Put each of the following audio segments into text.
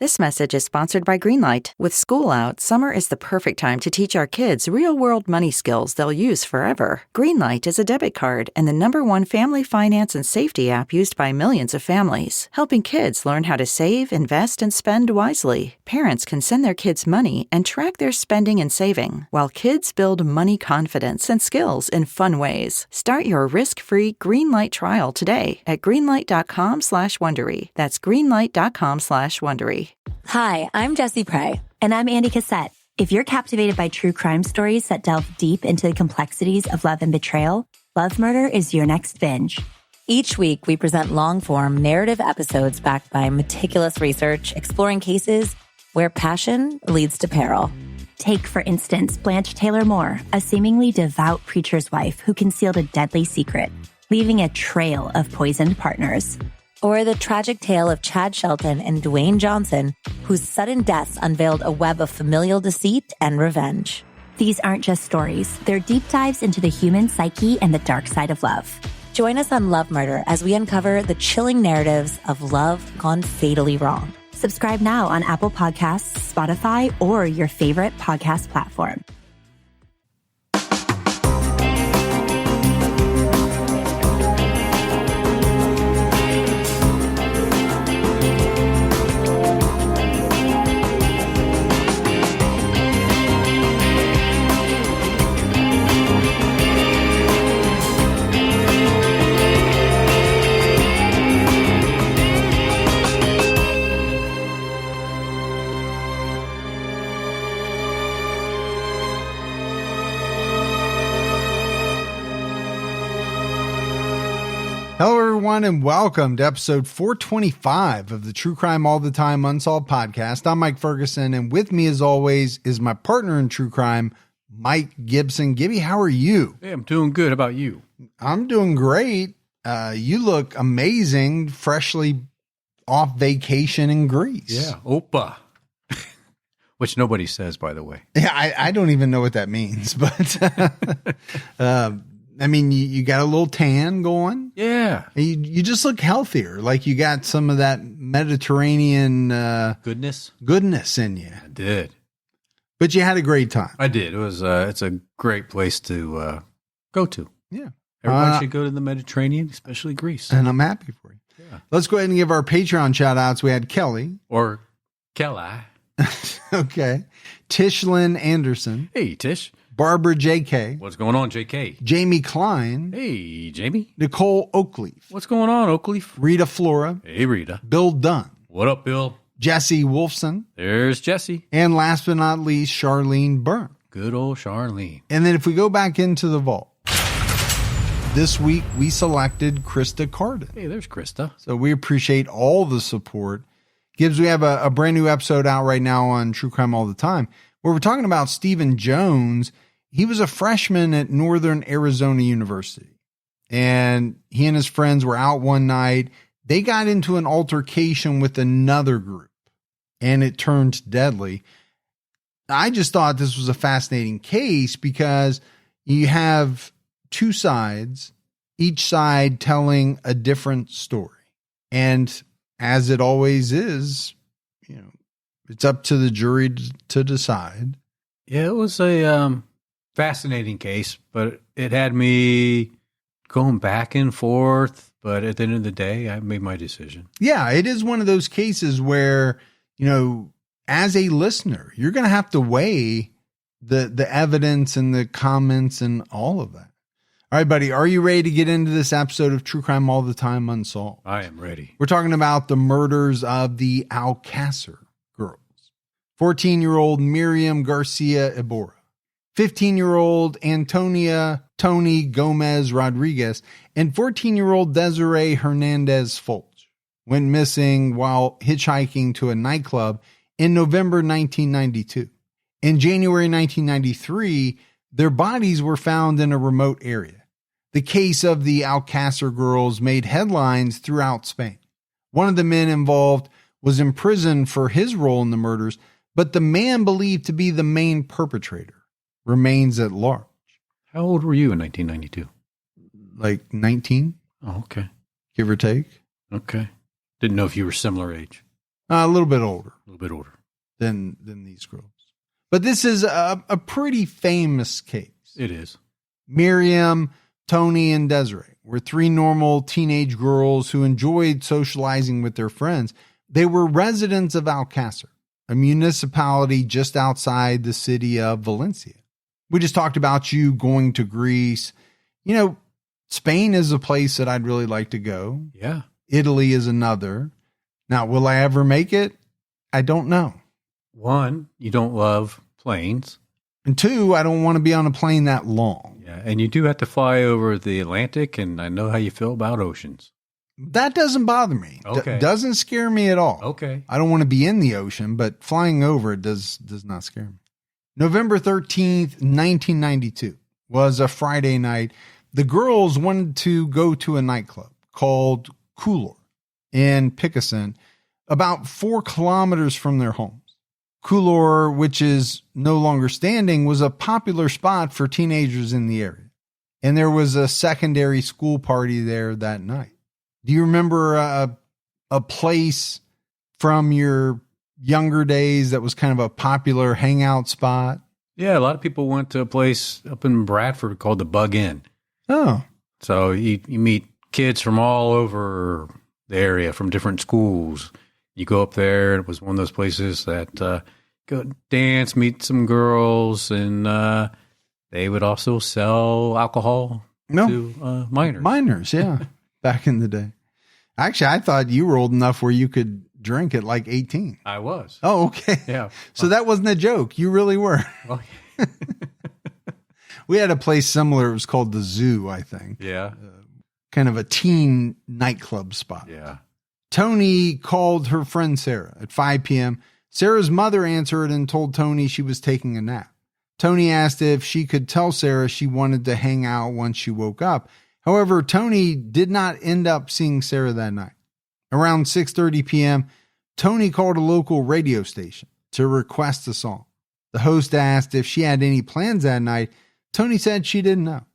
This message is sponsored by Greenlight. With school out, summer is the perfect time to teach our kids real-world money skills they'll use forever. Greenlight is a debit card and the #1 family finance and safety app used by millions of families, helping kids learn how to save, invest, and spend wisely. Parents can send their kids money and track their spending and saving, while kids build money confidence and skills in fun ways. Start your risk-free Greenlight trial today at greenlight.com/Wondery. That's greenlight.com/Wondery. Hi, I'm Jessie Prey. And I'm Andy Cassette. If you're captivated by true crime stories that delve deep into the complexities of love and betrayal, Love Murder is your next binge. Each week, we present long-form narrative episodes backed by meticulous research, exploring cases where passion leads to peril. Take, for instance, Blanche Taylor Moore, a seemingly devout preacher's wife who concealed a deadly secret, leaving a trail of poisoned partners. Or the tragic tale of Chad Shelton and Dwayne Johnson, whose sudden deaths unveiled a web of familial deceit and revenge. These aren't just stories. They're deep dives into the human psyche and the dark side of love. Join us on Love Murder as we uncover the chilling narratives of love gone fatally wrong. Subscribe now on Apple Podcasts, Spotify, or your favorite podcast platform. Hello, everyone, and welcome to episode 425 of the True Crime All the Time Unsolved podcast. I'm Mike Ferguson, and with me, as always, is my partner in true crime, Mike Gibson. Gibby, how are you? Hey, I'm doing good. How about you? I'm doing great. You look amazing, freshly off vacation in Greece. Yeah, Opa. Which nobody says, by the way. Yeah, I don't even know what that means, but I mean, you got a little tan going. Yeah. You just look healthier. Like you got some of that Mediterranean goodness in you. I did. But you had a great time. I did. It was it's a great place to go to. Yeah. Everybody should go to the Mediterranean, especially Greece. And I'm happy for you. Yeah. Let's go ahead and give our Patreon shout outs. We had Kelly. Or Kelly. Okay. Tishlyn Anderson. Hey, Tish. Barbara J.K. What's going on, J.K.? Jamie Klein. Hey, Jamie. Nicole Oakleaf. What's going on, Oakleaf? Rita Flora. Hey, Rita. Bill Dunn. What up, Bill? Jesse Wolfson. There's Jesse. And last but not least, Charlene Byrne. Good old Charlene. And then if we go back into the vault, this week we selected Krista Carden. Hey, there's Krista. So we appreciate all the support. Gibbs, we have a brand new episode out right now on True Crime All the Time, where we're talking about Stephen Jones. He was a freshman at Northern Arizona University, and he and his friends were out one night. They got into an altercation with another group, and it turned deadly. I just thought this was a fascinating case because you have two sides, each side telling a different story. And as it always is, you know, it's up to the jury to decide. Yeah, it was a fascinating case, but it had me going back and forth. But at the end of the day, I made my decision. Yeah, it is one of those cases where, you know, as a listener, you're going to have to weigh the evidence and the comments and all of that. All right, buddy, are you ready to get into this episode of True Crime All the Time Unsolved? I am ready. We're talking about the murders of the Alcásser girls. 14-year-old Miriam García Iborra, 15-year-old Antonia Toñi Gómez Rodríguez, and 14-year-old Desirée Hernández Folch went missing while hitchhiking to a nightclub in November 1992. In January 1993, their bodies were found in a remote area. The case of the Alcásser girls made headlines throughout Spain. One of the men involved was imprisoned for his role in the murders, but the man believed to be the main perpetrator remains at large. How old were you in 1992? Like 19? Oh, okay. Give or take. Okay. Didn't know if you were similar age. A little bit older. A little bit older. Than these girls. But this is a pretty famous case. It is. Miriam, Toñi, and Desirée were three normal teenage girls who enjoyed socializing with their friends. They were residents of Alcásser, a municipality just outside the city of Valencia. We just talked about you going to Greece. You know, Spain is a place that I'd really like to go. Yeah. Italy is another. Now, will I ever make it? I don't know. One, you don't love planes. And two, I don't want to be on a plane that long. Yeah, and you do have to fly over the Atlantic, and I know how you feel about oceans. That doesn't bother me. Okay. Doesn't scare me at all. Okay. I don't want to be in the ocean, but flying over it does not scare me. November 13th, 1992 was a Friday night. The girls wanted to go to a nightclub called Couleur in Picassent, about 4 kilometers from their homes. Couleur, which is no longer standing, was a popular spot for teenagers in the area. And there was a secondary school party there that night. Do you remember a place from your younger days that was kind of a popular hangout spot? Yeah, a lot of people went to a place up in Bradford called the Bug Inn. Oh. So you meet kids from all over the area, from different schools. You go up there, and it was one of those places that go dance, meet some girls, and they would also sell alcohol to minors. Minors, yeah, back in the day. Actually, I thought you were old enough where you could drink at like 18. I was. Oh, okay. Yeah. So that wasn't a joke. You really were. Well, We had a place similar. It was called the Zoo, I think. yeah. Kind of a teen nightclub spot. Yeah. Toñi called her friend Sarah at 5 p.m. Sarah's mother answered and told Toñi she was taking a nap. Toñi asked if she could tell Sarah she wanted to hang out once she woke up. However, Toñi did not end up seeing Sarah that night. Around 6:30 p.m., Toñi called a local radio station to request a song. The host asked if she had any plans that night. Toñi said she didn't know.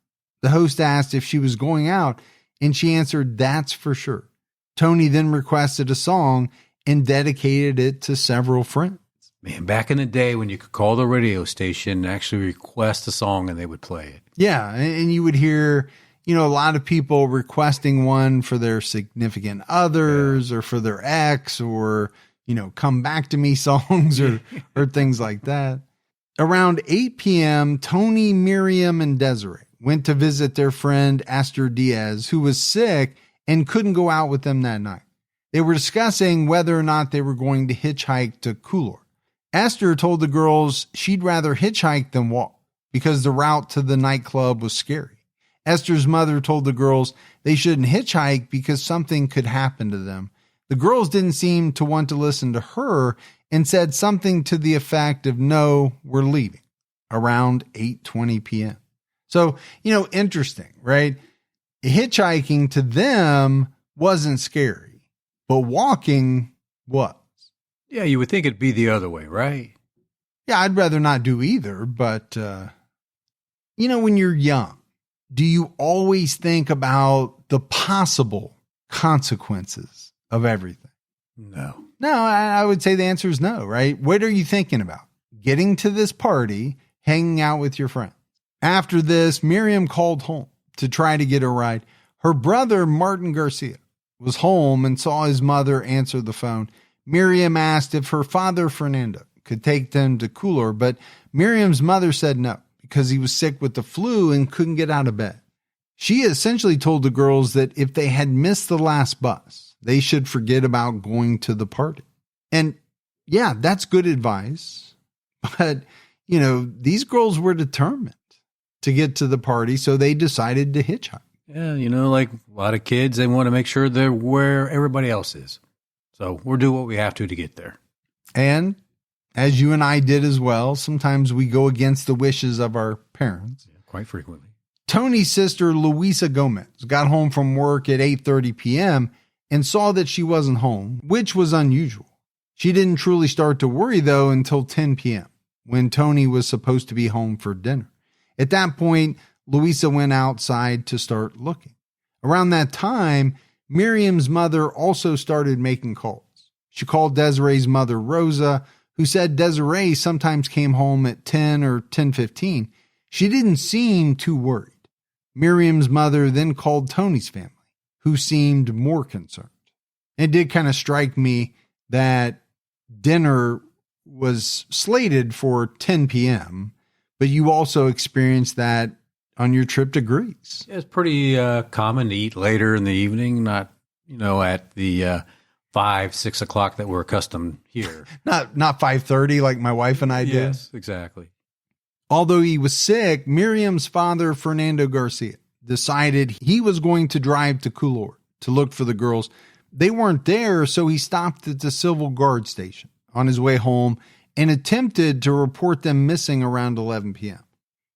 The host asked if she was going out, and she answered, "That's for sure." Toñi then requested a song and dedicated it to several friends. Man, back in the day when you could call the radio station and actually request a song and they would play it. Yeah, and you would hear, a lot of people requesting one for their significant others or for their ex or, come back to me songs or things like that. Around 8 p.m., Toñi, Miriam, and Desirée went to visit their friend Esther Diaz, who was sick and couldn't go out with them that night. They were discussing whether or not they were going to hitchhike to Couleur. Esther told the girls she'd rather hitchhike than walk because the route to the nightclub was scary. Esther's mother told the girls they shouldn't hitchhike because something could happen to them. The girls didn't seem to want to listen to her and said something to the effect of, "No, we're leaving," around 8:20 p.m. So, interesting, right? Hitchhiking to them wasn't scary, but walking was. Yeah, you would think it'd be the other way, right? Yeah, I'd rather not do either, but, when you're young, do you always think about the possible consequences of everything? No. No, I would say the answer is no, right? What are you thinking about? Getting to this party, hanging out with your friends. After this, Miriam called home to try to get a ride. Her brother, Martin Garcia, was home and saw his mother answer the phone. Miriam asked if her father, Fernando, could take them to Couleur, but Miriam's mother said no because he was sick with the flu and couldn't get out of bed. She essentially told the girls that if they had missed the last bus, they should forget about going to the party. And yeah, that's good advice. But, these girls were determined to get to the party, so they decided to hitchhike. Yeah, like a lot of kids, they want to make sure they're where everybody else is. So we'll do what we have to get there. And as you and I did as well, sometimes we go against the wishes of our parents. Yeah, quite frequently. Toñi's sister, Luisa Gomez, got home from work at 8:30 p.m. and saw that she wasn't home, which was unusual. She didn't truly start to worry, though, until 10 p.m., when Toñi was supposed to be home for dinner. At that point, Luisa went outside to start looking. Around that time, Miriam's mother also started making calls. She called Desiree's mother, Rosa, who said Desiree sometimes came home at 10 or 10:15. She didn't seem too worried. Miriam's mother then called Tony's family, who seemed more concerned. It did kind of strike me that dinner was slated for 10 p.m., but you also experienced that on your trip to Greece. It's pretty common to eat later in the evening, not, at the 5, 6 o'clock that we're accustomed here. Not 5:30 like my wife and I did. Yes, exactly. Although he was sick, Miriam's father, Fernando Garcia, decided he was going to drive to Couleur to look for the girls. They weren't there, so he stopped at the Civil Guard station on his way home and attempted to report them missing around 11 p.m.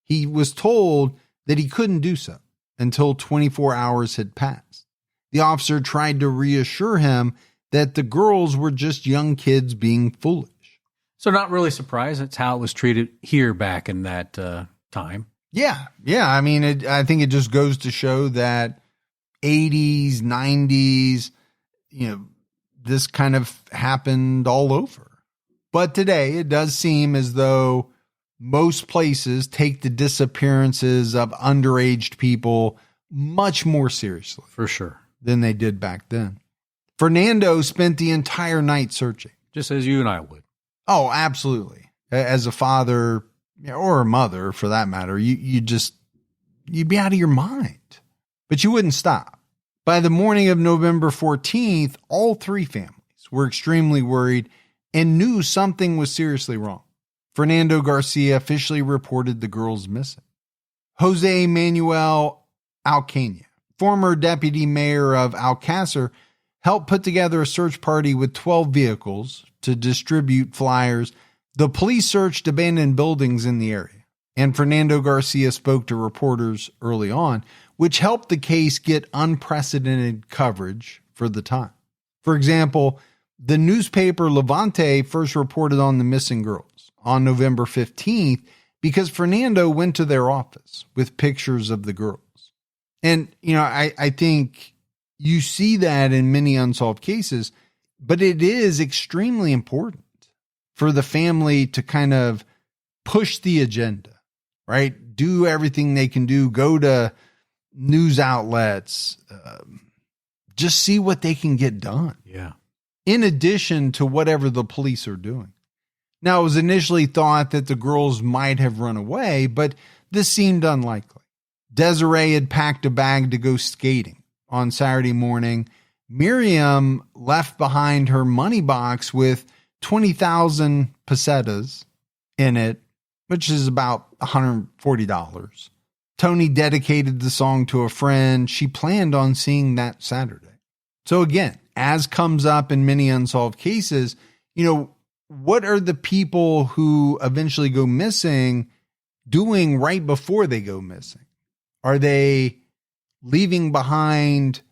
He was told that he couldn't do so until 24 hours had passed. The officer tried to reassure him that the girls were just young kids being foolish. So not really surprised. That's how it was treated here back in that time. Yeah. I mean, I think it just goes to show that 80s, 90s, this kind of happened all over. But today it does seem as though most places take the disappearances of underage people much more seriously. For sure. Than they did back then. Fernando spent the entire night searching. Just as you and I would. Oh, absolutely. As a father or a mother, for that matter, you'd be out of your mind. But you wouldn't stop. By the morning of November 14th, all three families were extremely worried and knew something was seriously wrong. Fernando Garcia officially reported the girls missing. Jose Manuel Alcácer, former deputy mayor of Alcásser, helped put together a search party with 12 vehicles to distribute flyers. The police searched abandoned buildings in the area, and Fernando Garcia spoke to reporters early on, which helped the case get unprecedented coverage for the time. For example, the newspaper Levante first reported on the missing girls on November 15th because Fernando went to their office with pictures of the girls. And, I think you see that in many unsolved cases, but it is extremely important for the family to kind of push the agenda, right? Do everything they can do, go to news outlets, just see what they can get done. Yeah. In addition to whatever the police are doing. Now, it was initially thought that the girls might have run away, but this seemed unlikely. Desiree had packed a bag to go skating on Saturday morning. Miriam left behind her money box with 20,000 pesetas in it, which is about $140. Toñi dedicated the song to a friend she planned on seeing that Saturday. So again, as comes up in many unsolved cases, what are the people who eventually go missing doing right before they go missing? Are they leaving behind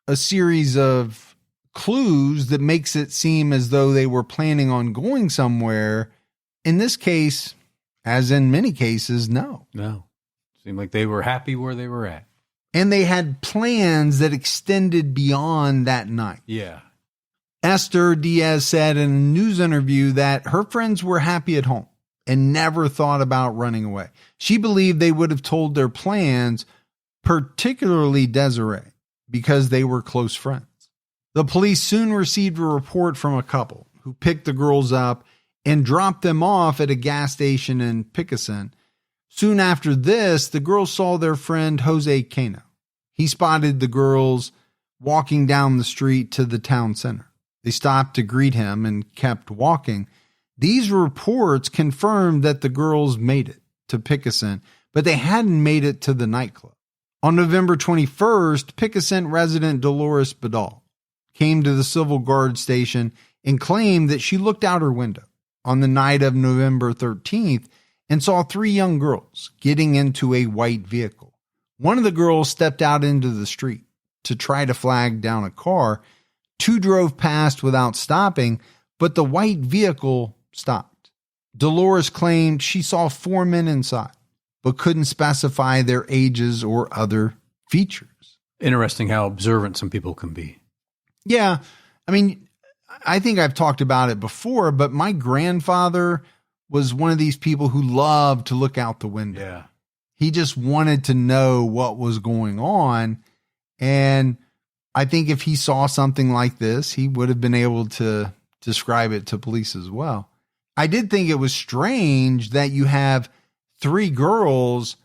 a series of clues that makes it seem as though they were planning on going somewhere? In this case, as in many cases, no. Seemed like they were happy where they were at. And they had plans that extended beyond that night. Yeah. Esther Diaz said in a news interview that her friends were happy at home and never thought about running away. She believed they would have told their plans, particularly Desiree, because they were close friends. The police soon received a report from a couple who picked the girls up and dropped them off at a gas station in Picasen. Soon after this, the girls saw their friend Jose Cano. He spotted the girls walking down the street to the town center. They stopped to greet him and kept walking. These reports confirmed that the girls made it to Picasen, but they hadn't made it to the nightclub. On November 21st, Picasen resident Dolores Badal came to the Civil Guard station and claimed that she looked out her window on the night of November 13th and saw three young girls getting into a white vehicle. One of the girls stepped out into the street to try to flag down a car. Two drove past without stopping, but the white vehicle stopped. Dolores claimed she saw four men inside, but couldn't specify their ages or other features. Interesting how observant some people can be. Yeah. I mean, I think I've talked about it before, but my grandfather was one of these people who loved to look out the window. Yeah. He just wanted to know what was going on. And I think if he saw something like this, he would have been able to describe it to police as well. I did think it was strange that you have 3 girls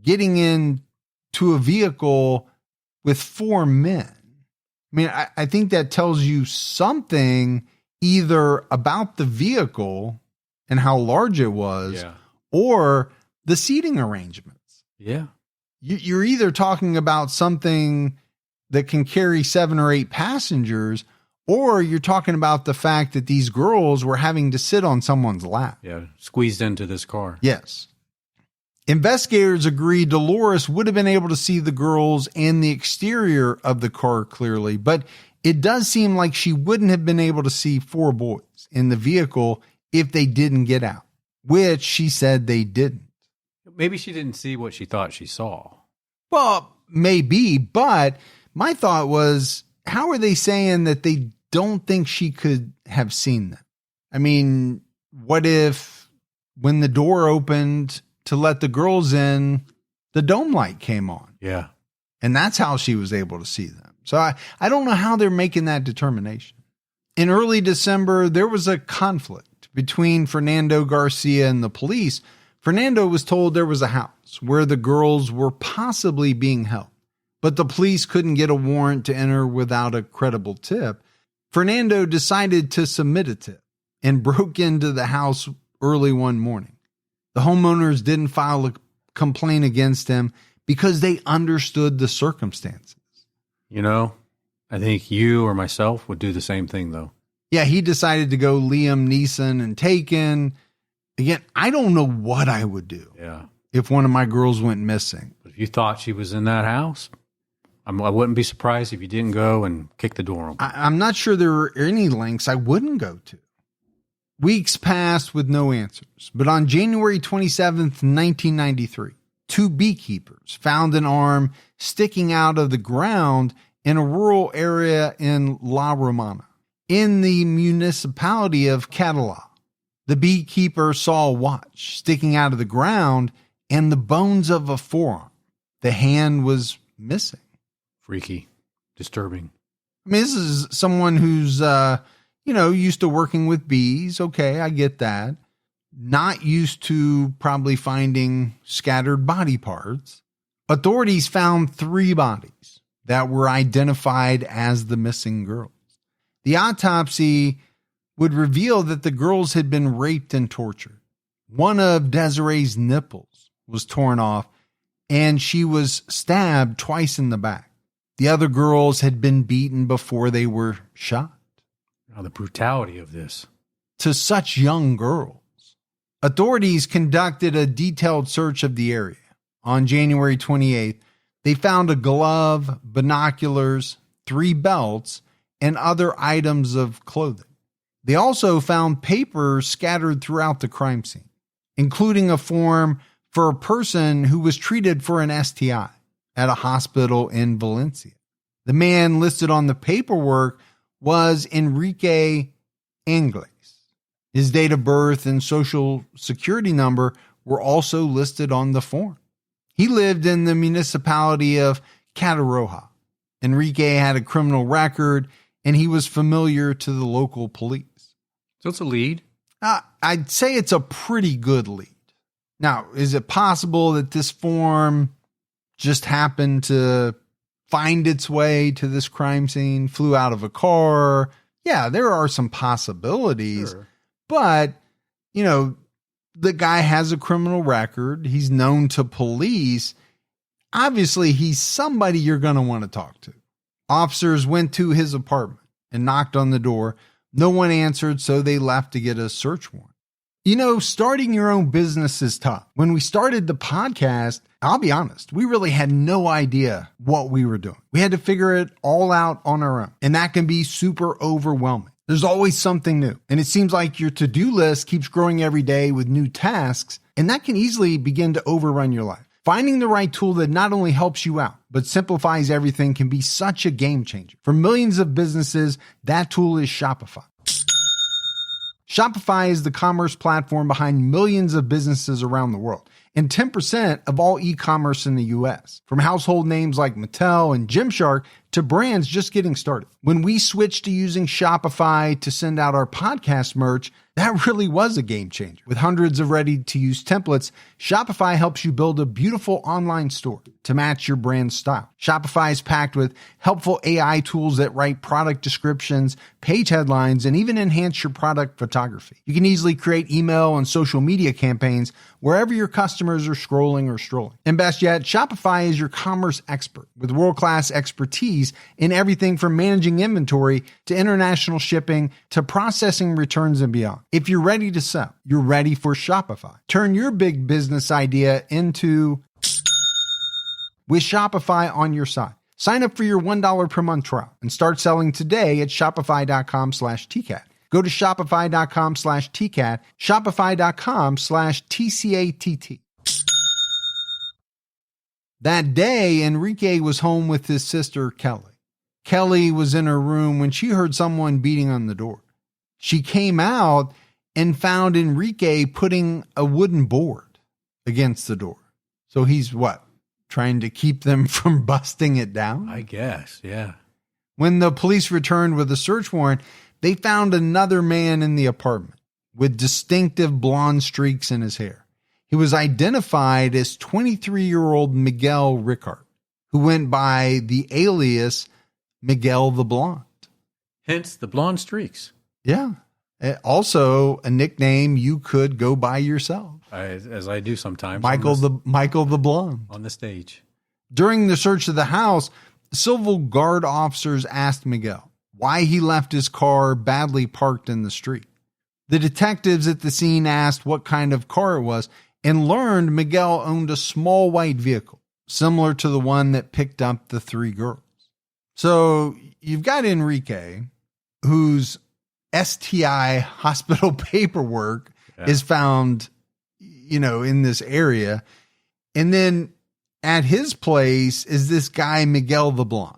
getting into a vehicle with 4 men. I mean, I think that tells you something either about the vehicle and how large it was, or the seating arrangements. Yeah. You're either talking about something that can carry 7 or 8 passengers, or you're talking about the fact that these girls were having to sit on someone's lap. Yeah, squeezed into this car. Yes. Investigators agree Dolores would have been able to see the girls and the exterior of the car clearly, but it does seem like she wouldn't have been able to see 4 boys in the vehicle if they didn't get out, which she said they didn't. Maybe she didn't see what she thought she saw. Well, maybe, but my thought was, how are they saying that they don't think she could have seen them? I mean, what if when the door opened to let the girls in, the dome light came on? Yeah. And that's how she was able to see them. So I don't know how they're making that determination. In early December, there was a conflict between Fernando Garcia and the police. Fernando was told there was a house where the girls were possibly being held, but the police couldn't get a warrant to enter without a credible tip. Fernando decided to submit a tip and broke into the house early one morning. The homeowners didn't file a complaint against him because they understood the circumstances. You know, I think you or myself would do the same thing, though. Yeah, he decided to go Liam Neeson and Taken. Again, I don't know what I would do if one of my girls went missing. But if you thought she was in that house, I wouldn't be surprised if you didn't go and kick the door open. I'm not sure there are any lengths I wouldn't go to. Weeks passed with no answers, but on January 27th, 1993, 2 beekeepers found an arm sticking out of the ground in a rural area in La Romana, in the municipality of Catala. The beekeeper saw a watch sticking out of the ground and the bones of a forearm. The hand was missing. Freaky. Disturbing. I mean, this is someone who's, used to working with bees. Okay, I get that. Not used to probably finding scattered body parts. Authorities found 3 bodies that were identified as the missing girls. The autopsy would reveal that the girls had been raped and tortured. One of Desiree's nipples was torn off, and she was stabbed twice in the back. The other girls had been beaten before they were shot. Oh, the brutality of this. To such young girls. Authorities conducted a detailed search of the area. On January 28th, they found a glove, binoculars, 3 belts, and other items of clothing. They also found papers scattered throughout the crime scene, including a form for a person who was treated for an STI at a hospital in Valencia. The man listed on the paperwork was Enrique Angles. His date of birth and social security number were also listed on the form. He lived in the municipality of Cataroja. Enrique had a criminal record, and he was familiar to the local police. So it's a lead? I'd say it's a pretty good lead. Now, is it possible that this form just happened to find its way to this crime scene, flew out of a car? Yeah, there are some possibilities. Sure. But, the guy has a criminal record. He's known to police. Obviously, he's somebody you're going to want to talk to. Officers went to his apartment and knocked on the door. No one answered, so they left to get a search warrant. Starting your own business is tough. When we started the podcast, I'll be honest, we really had no idea what we were doing. We had to figure it all out on our own, and that can be super overwhelming. There's always something new, and it seems like your to-do list keeps growing every day with new tasks, and that can easily begin to overrun your life. Finding the right tool that not only helps you out, but simplifies everything can be such a game changer. For millions of businesses, that tool is Shopify. Shopify is the commerce platform behind millions of businesses around the world and 10% of all e-commerce in the US. From household names like Mattel and Gymshark to brands just getting started. When we switched to using Shopify to send out our podcast merch, that really was a game changer. With hundreds of ready-to-use templates, Shopify helps you build a beautiful online store to match your brand style. Shopify is packed with helpful AI tools that write product descriptions, page headlines, and even enhance your product photography. You can easily create email and social media campaigns wherever your customers are scrolling or strolling. And best yet, Shopify is your commerce expert with world-class expertise in everything from managing inventory to international shipping to processing returns and beyond. If you're ready to sell, you're ready for Shopify. Turn your big business idea into with Shopify on your side. Sign up for your $1 per month trial and start selling today at shopify.com/TCAT. Go to shopify.com/TCAT, shopify.com/TCATT. That day, Enrique was home with his sister, Kelly. Kelly was in her room when she heard someone beating on the door. She came out and found Enrique putting a wooden board against the door. So he's what? Trying to keep them from busting it down? I guess, yeah. When the police returned with a search warrant, they found another man in the apartment with distinctive blonde streaks in his hair. He was identified as 23-year-old Miguel Ricard, who went by the alias Miguel the Blonde. Hence the blonde streaks. Yeah. Also a nickname you could go by yourself. As I do sometimes. Michael the Blonde. On the stage. During the search of the house, civil guard officers asked Miguel why he left his car badly parked in the street. The detectives at the scene asked what kind of car it was and learned Miguel owned a small white vehicle, similar to the one that picked up the three girls. So you've got Enrique, whose STI hospital paperwork is found, in this area. And then at his place is this guy, Miguel the Blonde,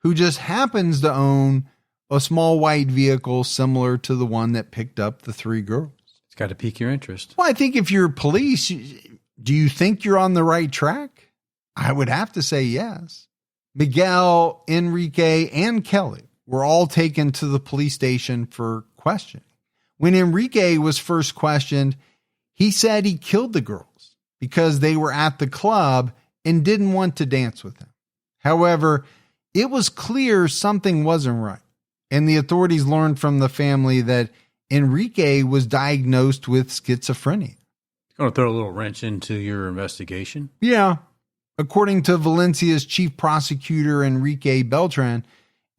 who just happens to own a small white vehicle similar to the one that picked up the three girls. It's got to pique your interest. Well, I think if you're police, do you think you're on the right track? I would have to say yes. Miguel, Enrique, and Kelly were all taken to the police station for questioning. When Enrique was first questioned, he said he killed the girls because they were at the club and didn't want to dance with him. However, it was clear something wasn't right, and the authorities learned from the family that Enrique was diagnosed with schizophrenia. Going to throw a little wrench into your investigation? Yeah. According to Valencia's chief prosecutor, Enrique Beltran,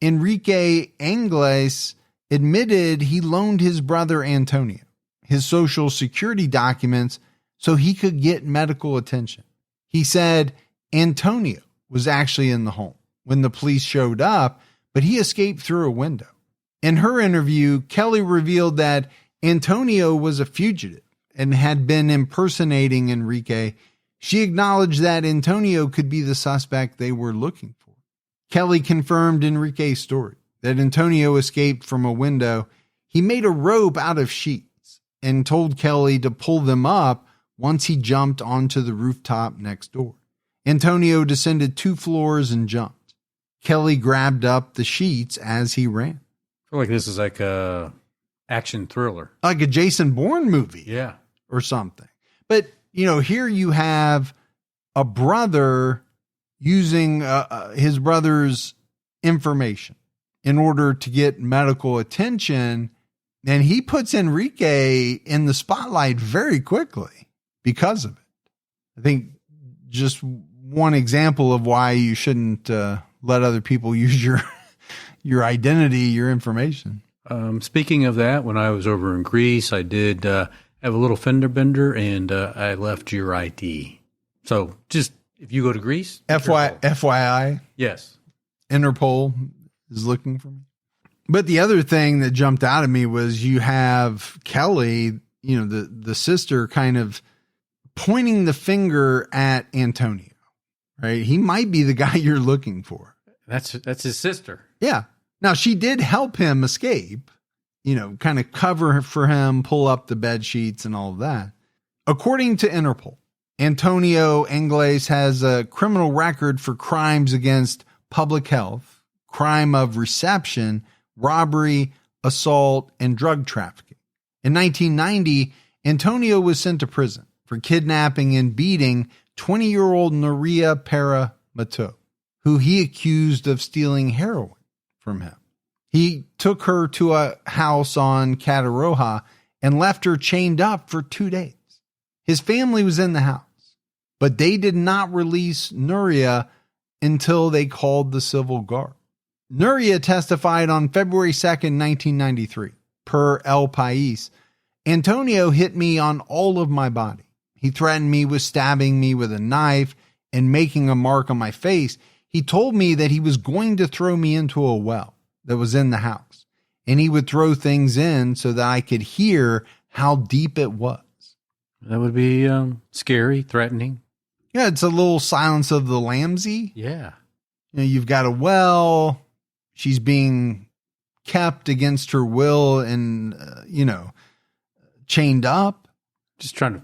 Enrique Angles admitted he loaned his brother Antonia his social security documents so he could get medical attention. He said Antonia was actually in the home when the police showed up, but he escaped through a window. In her interview, Kelly revealed that Antonio was a fugitive and had been impersonating Enrique. She acknowledged that Antonio could be the suspect they were looking for. Kelly confirmed Enrique's story, that Antonio escaped from a window. He made a rope out of sheets and told Kelly to pull them up once he jumped onto the rooftop next door. Antonio descended 2 floors and jumped. Kelly grabbed up the sheets as he ran. I feel like this is like a action thriller. Like a Jason Bourne movie. Yeah. Or something. But, here you have a brother using his brother's information in order to get medical attention. And he puts Enrique in the spotlight very quickly because of it. I think just one example of why you shouldn't let other people use your identity, your information. Speaking of that, when I was over in Greece, I did have a little fender bender, and I left your ID. So just if you go to Greece, FYI, yes, Interpol is looking for me. But the other thing that jumped out at me was you have Kelly, the sister, kind of pointing the finger at Antonio, right? He might be the guy you're looking for. That's his sister. Yeah. Now, she did help him escape, kind of cover for him, pull up the bed sheets and all of that. According to Interpol, Antonio Angles has a criminal record for crimes against public health, crime of reception, robbery, assault, and drug trafficking. In 1990, Antonio was sent to prison for kidnapping and beating 20-year-old Nuria Para-Mato, who he accused of stealing heroin from him. He took her to a house on Cataroja and left her chained up for 2 days. His family was in the house, but they did not release Nuria until they called the civil guard. Nuria testified on February 2nd, 1993, per El País. Antonio hit me on all of my body. He threatened me with stabbing me with a knife and making a mark on my face. He told me that he was going to throw me into a well that was in the house, and he would throw things in so that I could hear how deep it was. That would be scary, threatening. Yeah, it's a little Silence of the Lambsy. Yeah. You've got a well. She's being kept against her will and, chained up. Just trying to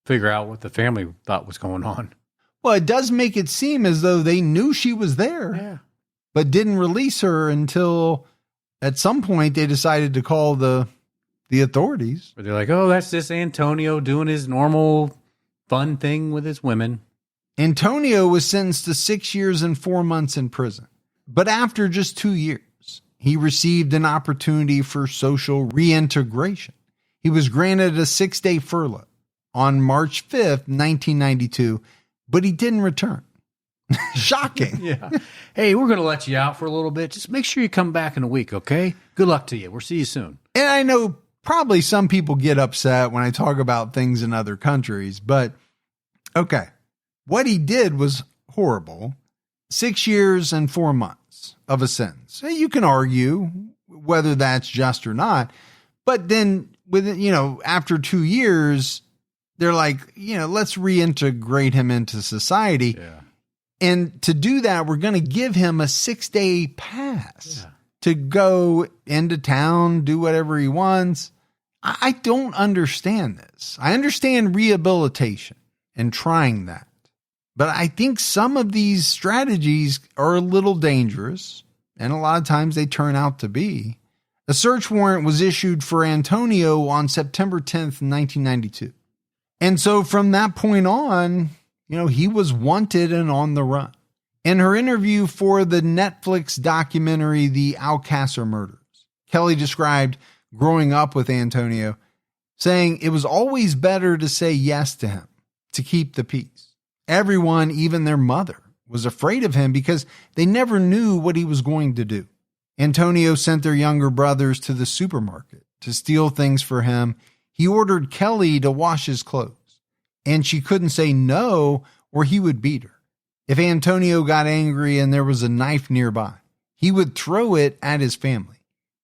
figure out what the family thought was going on. Well, it does make it seem as though they knew she was there, but didn't release her until at some point they decided to call the authorities. But they're like, oh, that's just Antonio doing his normal fun thing with his women. Antonio was sentenced to 6 years and 4 months in prison. But after just 2 years, he received an opportunity for social reintegration. He was granted a 6-day furlough on March 5th, 1992, but he didn't return. Shocking. Yeah. Hey, we're going to let you out for a little bit. Just make sure you come back in a week, okay? Good luck to you. We'll see you soon. And I know probably some people get upset when I talk about things in other countries, but okay. What he did was horrible. 6 years and 4 months of a sentence. You can argue whether that's just or not, but then after 2 years, they're like, let's reintegrate him into society. Yeah. And to do that, we're going to give him a 6-day pass to go into town, do whatever he wants. I don't understand this. I understand rehabilitation and trying that. But I think some of these strategies are a little dangerous, and a lot of times they turn out to be. A search warrant was issued for Antonio on September 10th, 1992. And so from that point on, he was wanted and on the run. In her interview for the Netflix documentary, The Alcásser Murders, Kelly described growing up with Antonio, saying it was always better to say yes to him, to keep the peace. Everyone, even their mother, was afraid of him because they never knew what he was going to do. Antonio sent their younger brothers to the supermarket to steal things for him. He ordered Kelly to wash his clothes, and she couldn't say no or he would beat her. If Antonio got angry and there was a knife nearby, he would throw it at his family.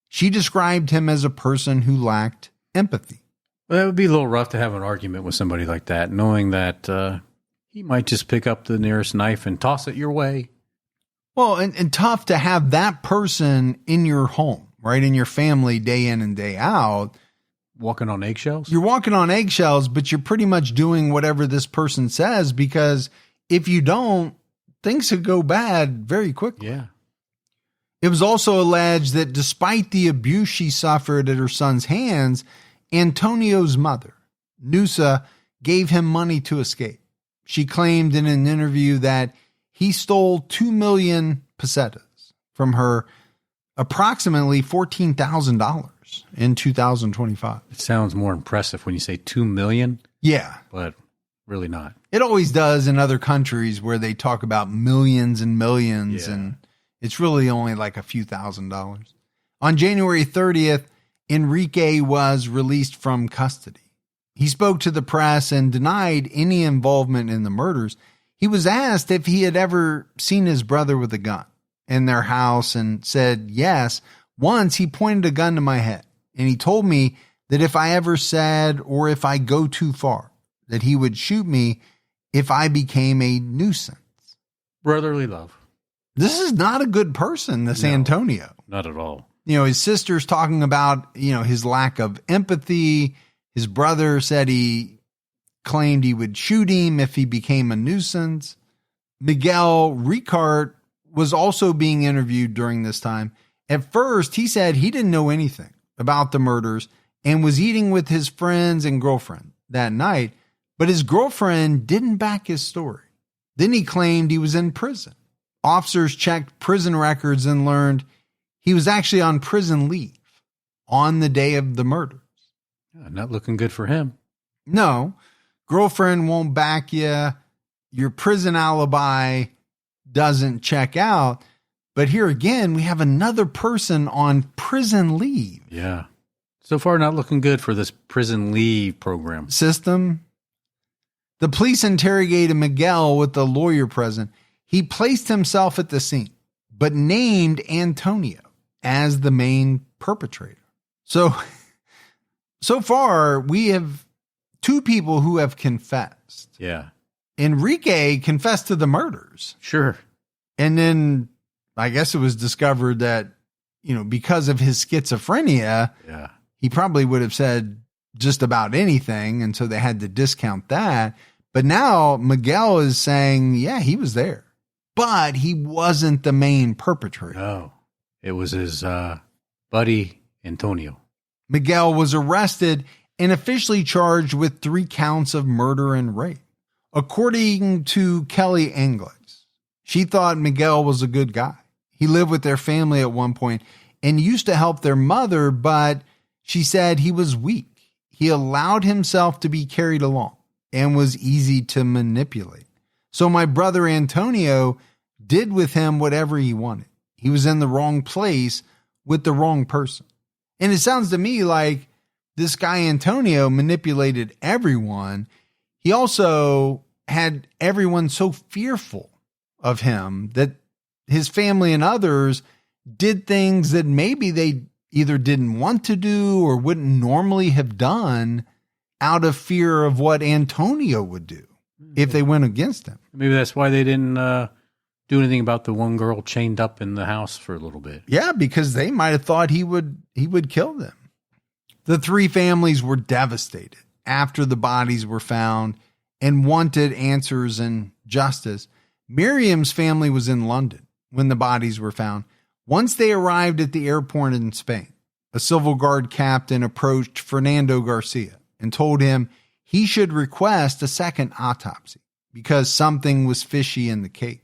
She described him as a person who lacked empathy. Well, it would be a little rough to have an argument with somebody like that, knowing that he might just pick up the nearest knife and toss it your way. Well, and tough to have that person in your home, right? In your family day in and day out. Walking on eggshells? You're walking on eggshells, but you're pretty much doing whatever this person says, because if you don't, things could go bad very quickly. Yeah. It was also alleged that despite the abuse she suffered at her son's hands, Antonio's mother, Nusa, gave him money to escape. She claimed in an interview that he stole 2 million pesetas from her, approximately $14,000 in 2025. It sounds more impressive when you say 2 million. Yeah. But really not. It always does in other countries where they talk about millions and millions, and it's really only like a few $1,000s. On January 30th, Enrique was released from custody. He spoke to the press and denied any involvement in the murders. He was asked if he had ever seen his brother with a gun in their house and said yes. Once he pointed a gun to my head, and he told me that if I ever said or if I go too far, that he would shoot me if I became a nuisance. Brotherly love. This is not a good person, this No. Antonio. Not at all. His sister's talking about, his lack of empathy. His brother said he claimed he would shoot him if he became a nuisance. Miguel Ricart was also being interviewed during this time. At first, he said he didn't know anything about the murders and was eating with his friends and girlfriend that night, but his girlfriend didn't back his story. Then he claimed he was in prison. Officers checked prison records and learned he was actually on prison leave on the day of the murders. Not looking good for him. No, girlfriend won't back you. Your prison alibi doesn't check out. But here again, we have another person on prison leave. Yeah. So far, not looking good for this prison leave program. System. The police interrogated Miguel with the lawyer present. He placed himself at the scene, but named Antonio as the main perpetrator. So far, we have two people who have confessed. Yeah. Enrique confessed to the murders. Sure. And then I guess it was discovered that, because of his schizophrenia, Yeah. he probably would have said just about anything. And so they had to discount that. But now Miguel is saying, yeah, he was there, but he wasn't the main perpetrator. No. It was his buddy, Antonio. Miguel was arrested and officially charged with 3 counts of murder and rape. According to Kelly Englis, she thought Miguel was a good guy. He lived with their family at one point and used to help their mother, but she said he was weak. He allowed himself to be carried along and was easy to manipulate. So my brother Antonio did with him whatever he wanted. He was in the wrong place with the wrong person. And it sounds to me like this guy Antonio manipulated everyone. He also had everyone so fearful of him that his family and others did things that maybe they either didn't want to do or wouldn't normally have done out of fear of what Antonio would do if they went against him. Maybe that's why they didn't do anything about the one girl chained up in the house for a little bit. Yeah, because they might have thought he would kill them. The 3 families were devastated after the bodies were found and wanted answers and justice. Miriam's family was in London when the bodies were found. Once they arrived at the airport in Spain, a civil guard captain approached Fernando Garcia and told him he should request a second autopsy because something was fishy in the case.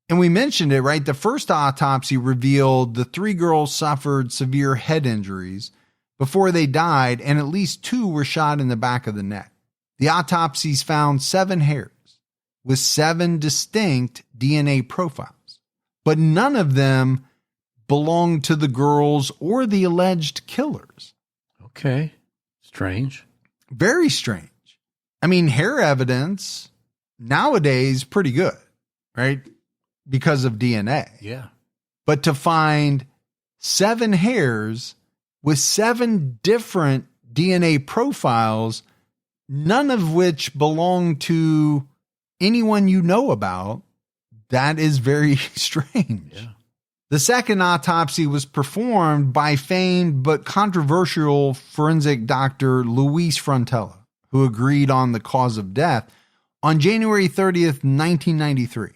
And we mentioned it, right? The first autopsy revealed the 3 girls suffered severe head injuries before they died, and at least 2 were shot in the back of the neck. The autopsies found 7 hairs with 7 distinct DNA profiles, but none of them belonged to the girls or the alleged killers. Okay. Strange. Very strange. I mean, hair evidence nowadays pretty good, right? Because of DNA. Yeah. But to find 7 hairs with 7 different DNA profiles, none of which belong to anyone you know about, that is very strange. Yeah. The second autopsy was performed by famed but controversial forensic doctor Luis Frontella, who agreed on the cause of death. On January 30th, 1993,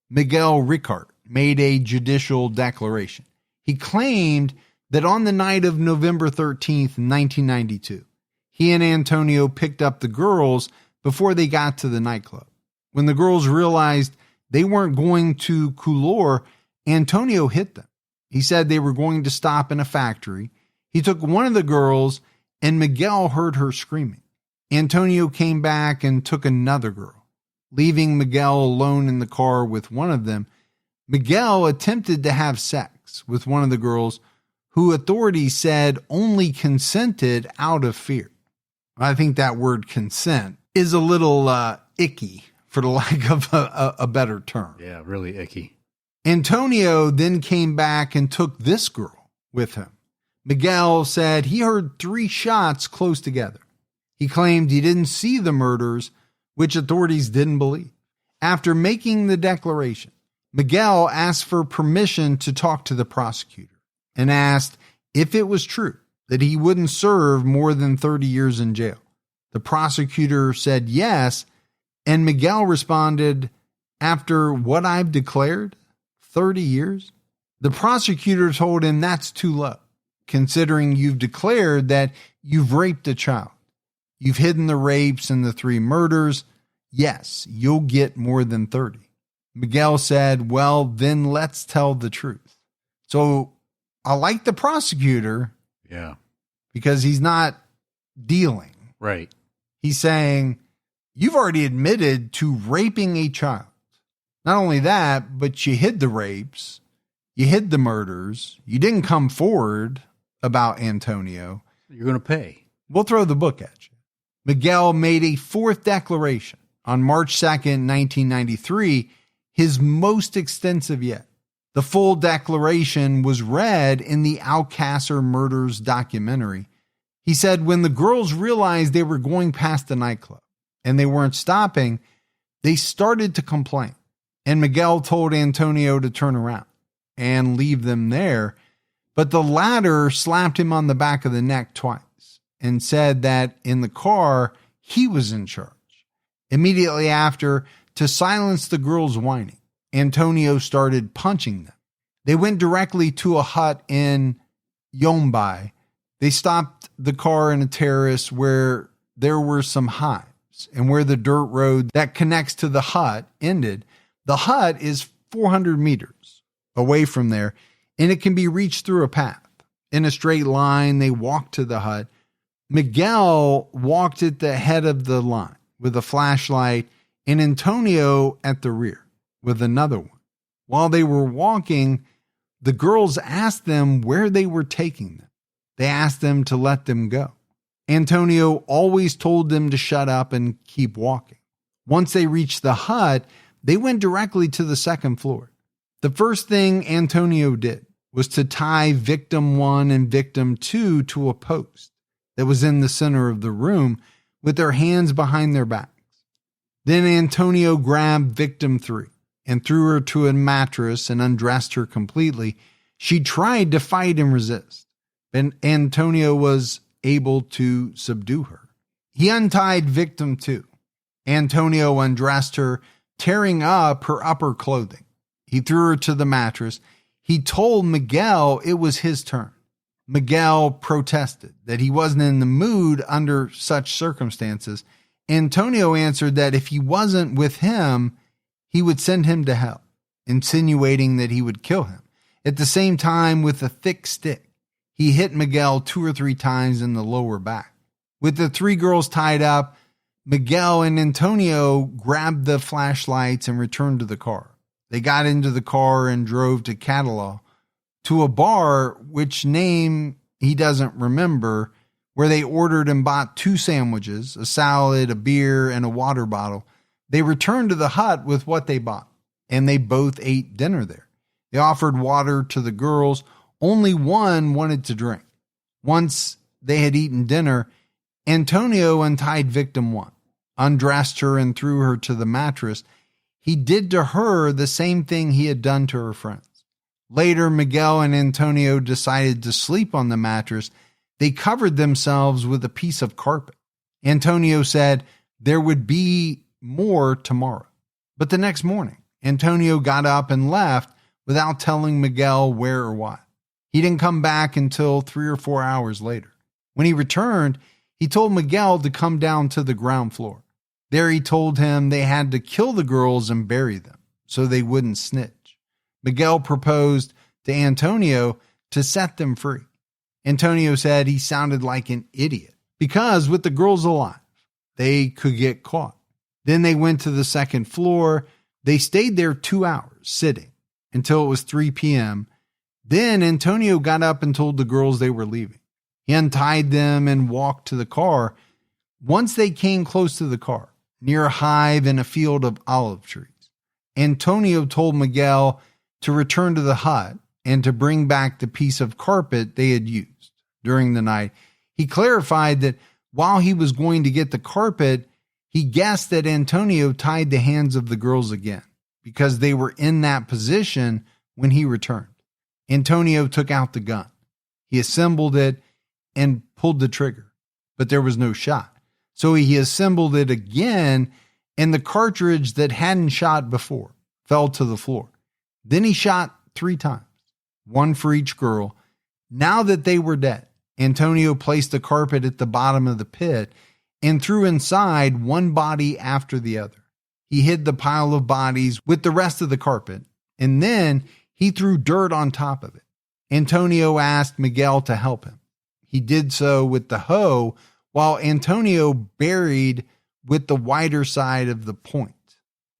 Miguel Ricart made a judicial declaration. He claimed that on the night of November 13th, 1992, he and Antonio picked up the girls before they got to the nightclub. When the girls realized they weren't going to Couleur, Antonio hit them. He said they were going to stop in a factory. He took one of the girls, and Miguel heard her screaming. Antonio came back and took another girl, leaving Miguel alone in the car with one of them. Miguel attempted to have sex with one of the girls, who authorities said only consented out of fear. I think that word consent is a little icky, for the lack of a better term. Yeah, really icky. Antonio then came back and took this girl with him. Miguel said he heard 3 shots close together. He claimed he didn't see the murders, which authorities didn't believe. After making the declaration, Miguel asked for permission to talk to the prosecutor and asked if it was true that he wouldn't serve more than 30 years in jail. The prosecutor said yes, and Miguel responded, "After what I've declared, 30 years?" The prosecutor told him that's too low, considering you've declared that you've raped a child. You've hidden the rapes and the 3 murders. Yes, you'll get more than 30. Miguel said, "Well, then let's tell the truth." So I like the prosecutor. Yeah. Because he's not dealing. Right. He's saying, you've already admitted to raping a child. Not only that, but you hid the rapes. You hid the murders. You didn't come forward about Antonio. You're going to pay. We'll throw the book at you. Miguel made a 4th declaration on March 2nd, 1993, his most extensive yet. The full declaration was read in the Alcásser Murders documentary. He said when the girls realized they were going past the nightclub and they weren't stopping, they started to complain. And Miguel told Antonio to turn around and leave them there. But the latter slapped him on the back of the neck twice and said that in the car, he was in charge. Immediately after, to silence the girls' whining, Antonio started punching them. They went directly to a hut in Yombai. They stopped the car in a terrace where there were some hives and where the dirt road that connects to the hut ended. The hut is 400 meters away from there, and it can be reached through a path. In a straight line, they walked to the hut. Miguel walked at the head of the line with a flashlight, and Antonio at the rear with another one. While they were walking, the girls asked them where they were taking them. They asked them to let them go. Antonio always told them to shut up and keep walking. Once they reached the hut, they went directly to the 2nd floor. The first thing Antonio did was to tie victim 1 and victim 2 to a post that was in the center of the room with their hands behind their backs. Then Antonio grabbed victim 3 and threw her to a mattress and undressed her completely. She tried to fight and resist, but Antonio was able to subdue her. He untied victim 2. Antonio undressed her, tearing up her upper clothing. He threw her to the mattress. He told Miguel it was his turn. Miguel protested that he wasn't in the mood under such circumstances. Antonio answered that if he wasn't with him, he would send him to hell, insinuating that he would kill him. At the same time, with a thick stick, he hit Miguel 2 or 3 times in the lower back. With the 3 girls tied up, Miguel and Antonio grabbed the flashlights and returned to the car. They got into the car and drove to Catalan, to a bar, which name he doesn't remember, where they ordered and bought 2 sandwiches, a salad, a beer, and a water bottle. They returned to the hut with what they bought, and they both ate dinner there. They offered water to the girls. Only one wanted to drink. Once they had eaten dinner, Antonio untied victim 1, undressed her, and threw her to the mattress. He did to her the same thing he had done to her friends. Later, Miguel and Antonio decided to sleep on the mattress. They covered themselves with a piece of carpet. Antonio said there would be more tomorrow. But the next morning, Antonio got up and left without telling Miguel where or why. He didn't come back until 3 or 4 hours later. When he returned, he told Miguel to come down to the ground floor. There he told him they had to kill the girls and bury them so they wouldn't snitch. Miguel proposed to Antonio to set them free. Antonio said he sounded like an idiot because with the girls alive, they could get caught. Then they went to the 2nd floor. They stayed there 2 hours sitting until it was 3 p.m. Then Antonio got up and told the girls they were leaving. He untied them and walked to the car. Once they came close to the car, near a hive in a field of olive trees, Antonio told Miguel to return to the hut and to bring back the piece of carpet they had used during the night. He clarified that while he was going to get the carpet, he guessed that Antonio tied the hands of the girls again because they were in that position when he returned. Antonio took out the gun. He assembled it and pulled the trigger, but there was no shot. So he assembled it again, and the cartridge that hadn't shot before fell to the floor. Then he shot 3 times, one for each girl. Now that they were dead, Antonio placed the carpet at the bottom of the pit and threw inside one body after the other. He hid the pile of bodies with the rest of the carpet, and then he threw dirt on top of it. Antonio asked Miguel to help him. He did so with the hoe, while Antonio buried with the wider side of the point.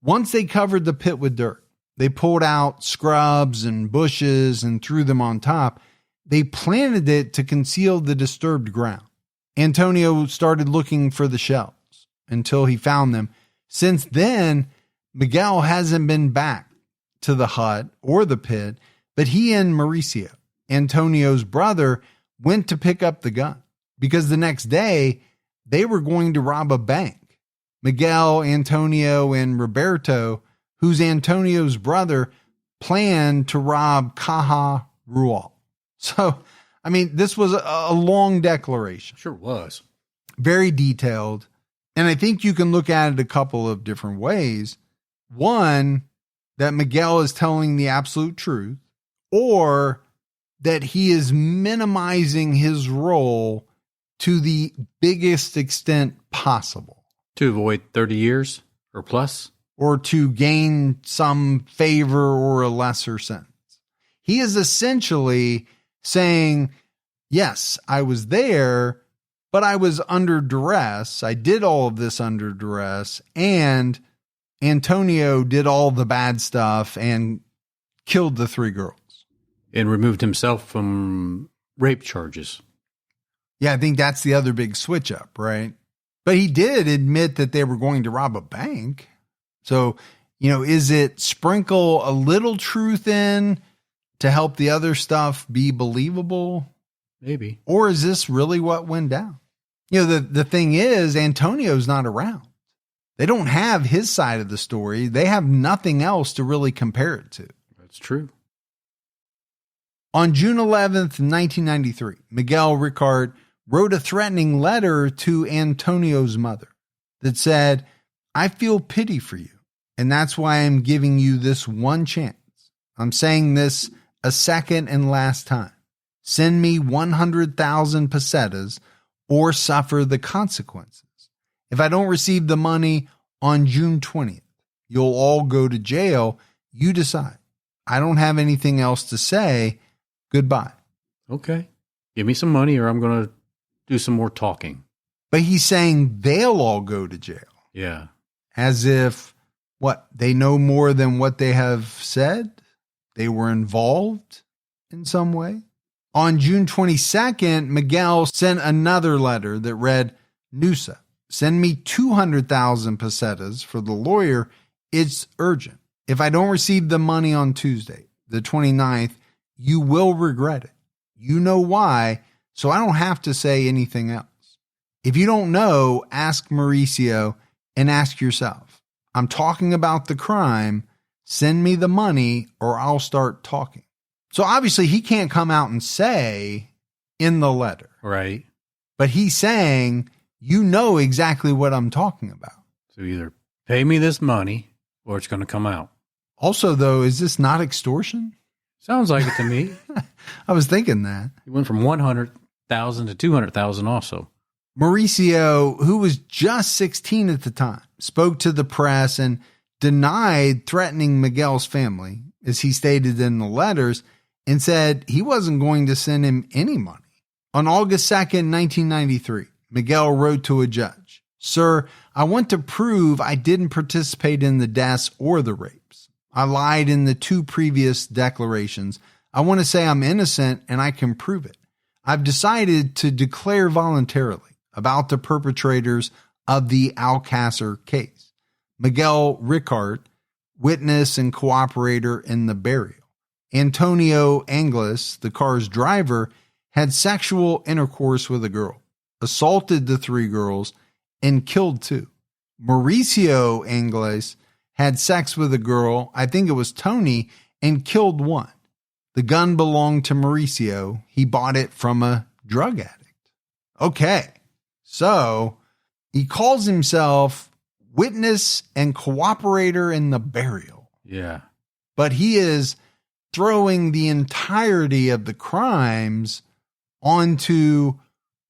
Once they covered the pit with dirt, they pulled out scrubs and bushes and threw them on top. They planted it to conceal the disturbed ground. Antonio started looking for the shells until he found them. Since then, Miguel hasn't been back to the hut or the pit, but he and Mauricio, Antonio's brother, went to pick up the gun because the next day they were going to rob a bank. Miguel, Antonio, and Roberto, who's Antonio's brother, planned to rob Caja Rural. So, I mean, this was a long declaration. Sure was. Very detailed. And I think you can look at it a couple of different ways. One, that Miguel is telling the absolute truth, or that he is minimizing his role to the biggest extent possible. To avoid 30 years or plus? Or to gain some favor or a lesser sentence. He is essentially saying, yes, I was there, but I was under duress. I did all of this under duress, and Antonio did all the bad stuff and killed the 3 girls. And removed himself from rape charges. Yeah, I think that's the other big switch up, right? But he did admit that they were going to rob a bank. So, is it sprinkle a little truth in to help the other stuff be believable? Maybe. Or is this really what went down? The thing is, Antonio's not around. They don't have his side of the story. They have nothing else to really compare it to. That's true. On June 11th, 1993, Miguel Ricard wrote a threatening letter to Antonio's mother that said, I feel pity for you, and that's why I'm giving you this one chance. I'm saying this a second and last time. Send me 100,000 pesetas or suffer the consequences. If I don't receive the money on June 20th, you'll all go to jail. You decide. I don't have anything else to say. Goodbye. Okay. Give me some money or I'm going to do some more talking. But he's saying they'll all go to jail. Yeah. As if, they know more than what they have said? They were involved in some way? On June 22nd, Miguel sent another letter that read, Nusa, send me 200,000 pesetas for the lawyer. It's urgent. If I don't receive the money on Tuesday, the 29th, you will regret it. You know why, so I don't have to say anything else. If you don't know, ask Mauricio and ask yourself. I'm talking about the crime. Send me the money or I'll start talking. So obviously he can't come out and say in the letter. Right. But he's saying, you know exactly what I'm talking about. So either pay me this money or it's going to come out. Also, though, is this not extortion? Sounds like it to me. I was thinking that. He went from 100,000 to 200,000 also. Mauricio, who was just 16 at the time, spoke to the press and denied threatening Miguel's family, as he stated in the letters, and said he wasn't going to send him any money. On August 2nd, 1993, Miguel wrote to a judge, Sir, I want to prove I didn't participate in the deaths or the rapes. I lied in the 2 previous declarations. I want to say I'm innocent and I can prove it. I've decided to declare voluntarily about the perpetrators of the Alcásser case. Miguel Ricard, witness and cooperator in the burial. Antonio Angles, the car's driver, had sexual intercourse with a girl, assaulted the 3 girls, and killed 2. Mauricio Angles had sex with a girl, I think it was Toñi, and killed one. The gun belonged to Mauricio. He bought it from a drug addict. Okay, so he calls himself witness and cooperator in the burial. Yeah. But he is throwing the entirety of the crimes onto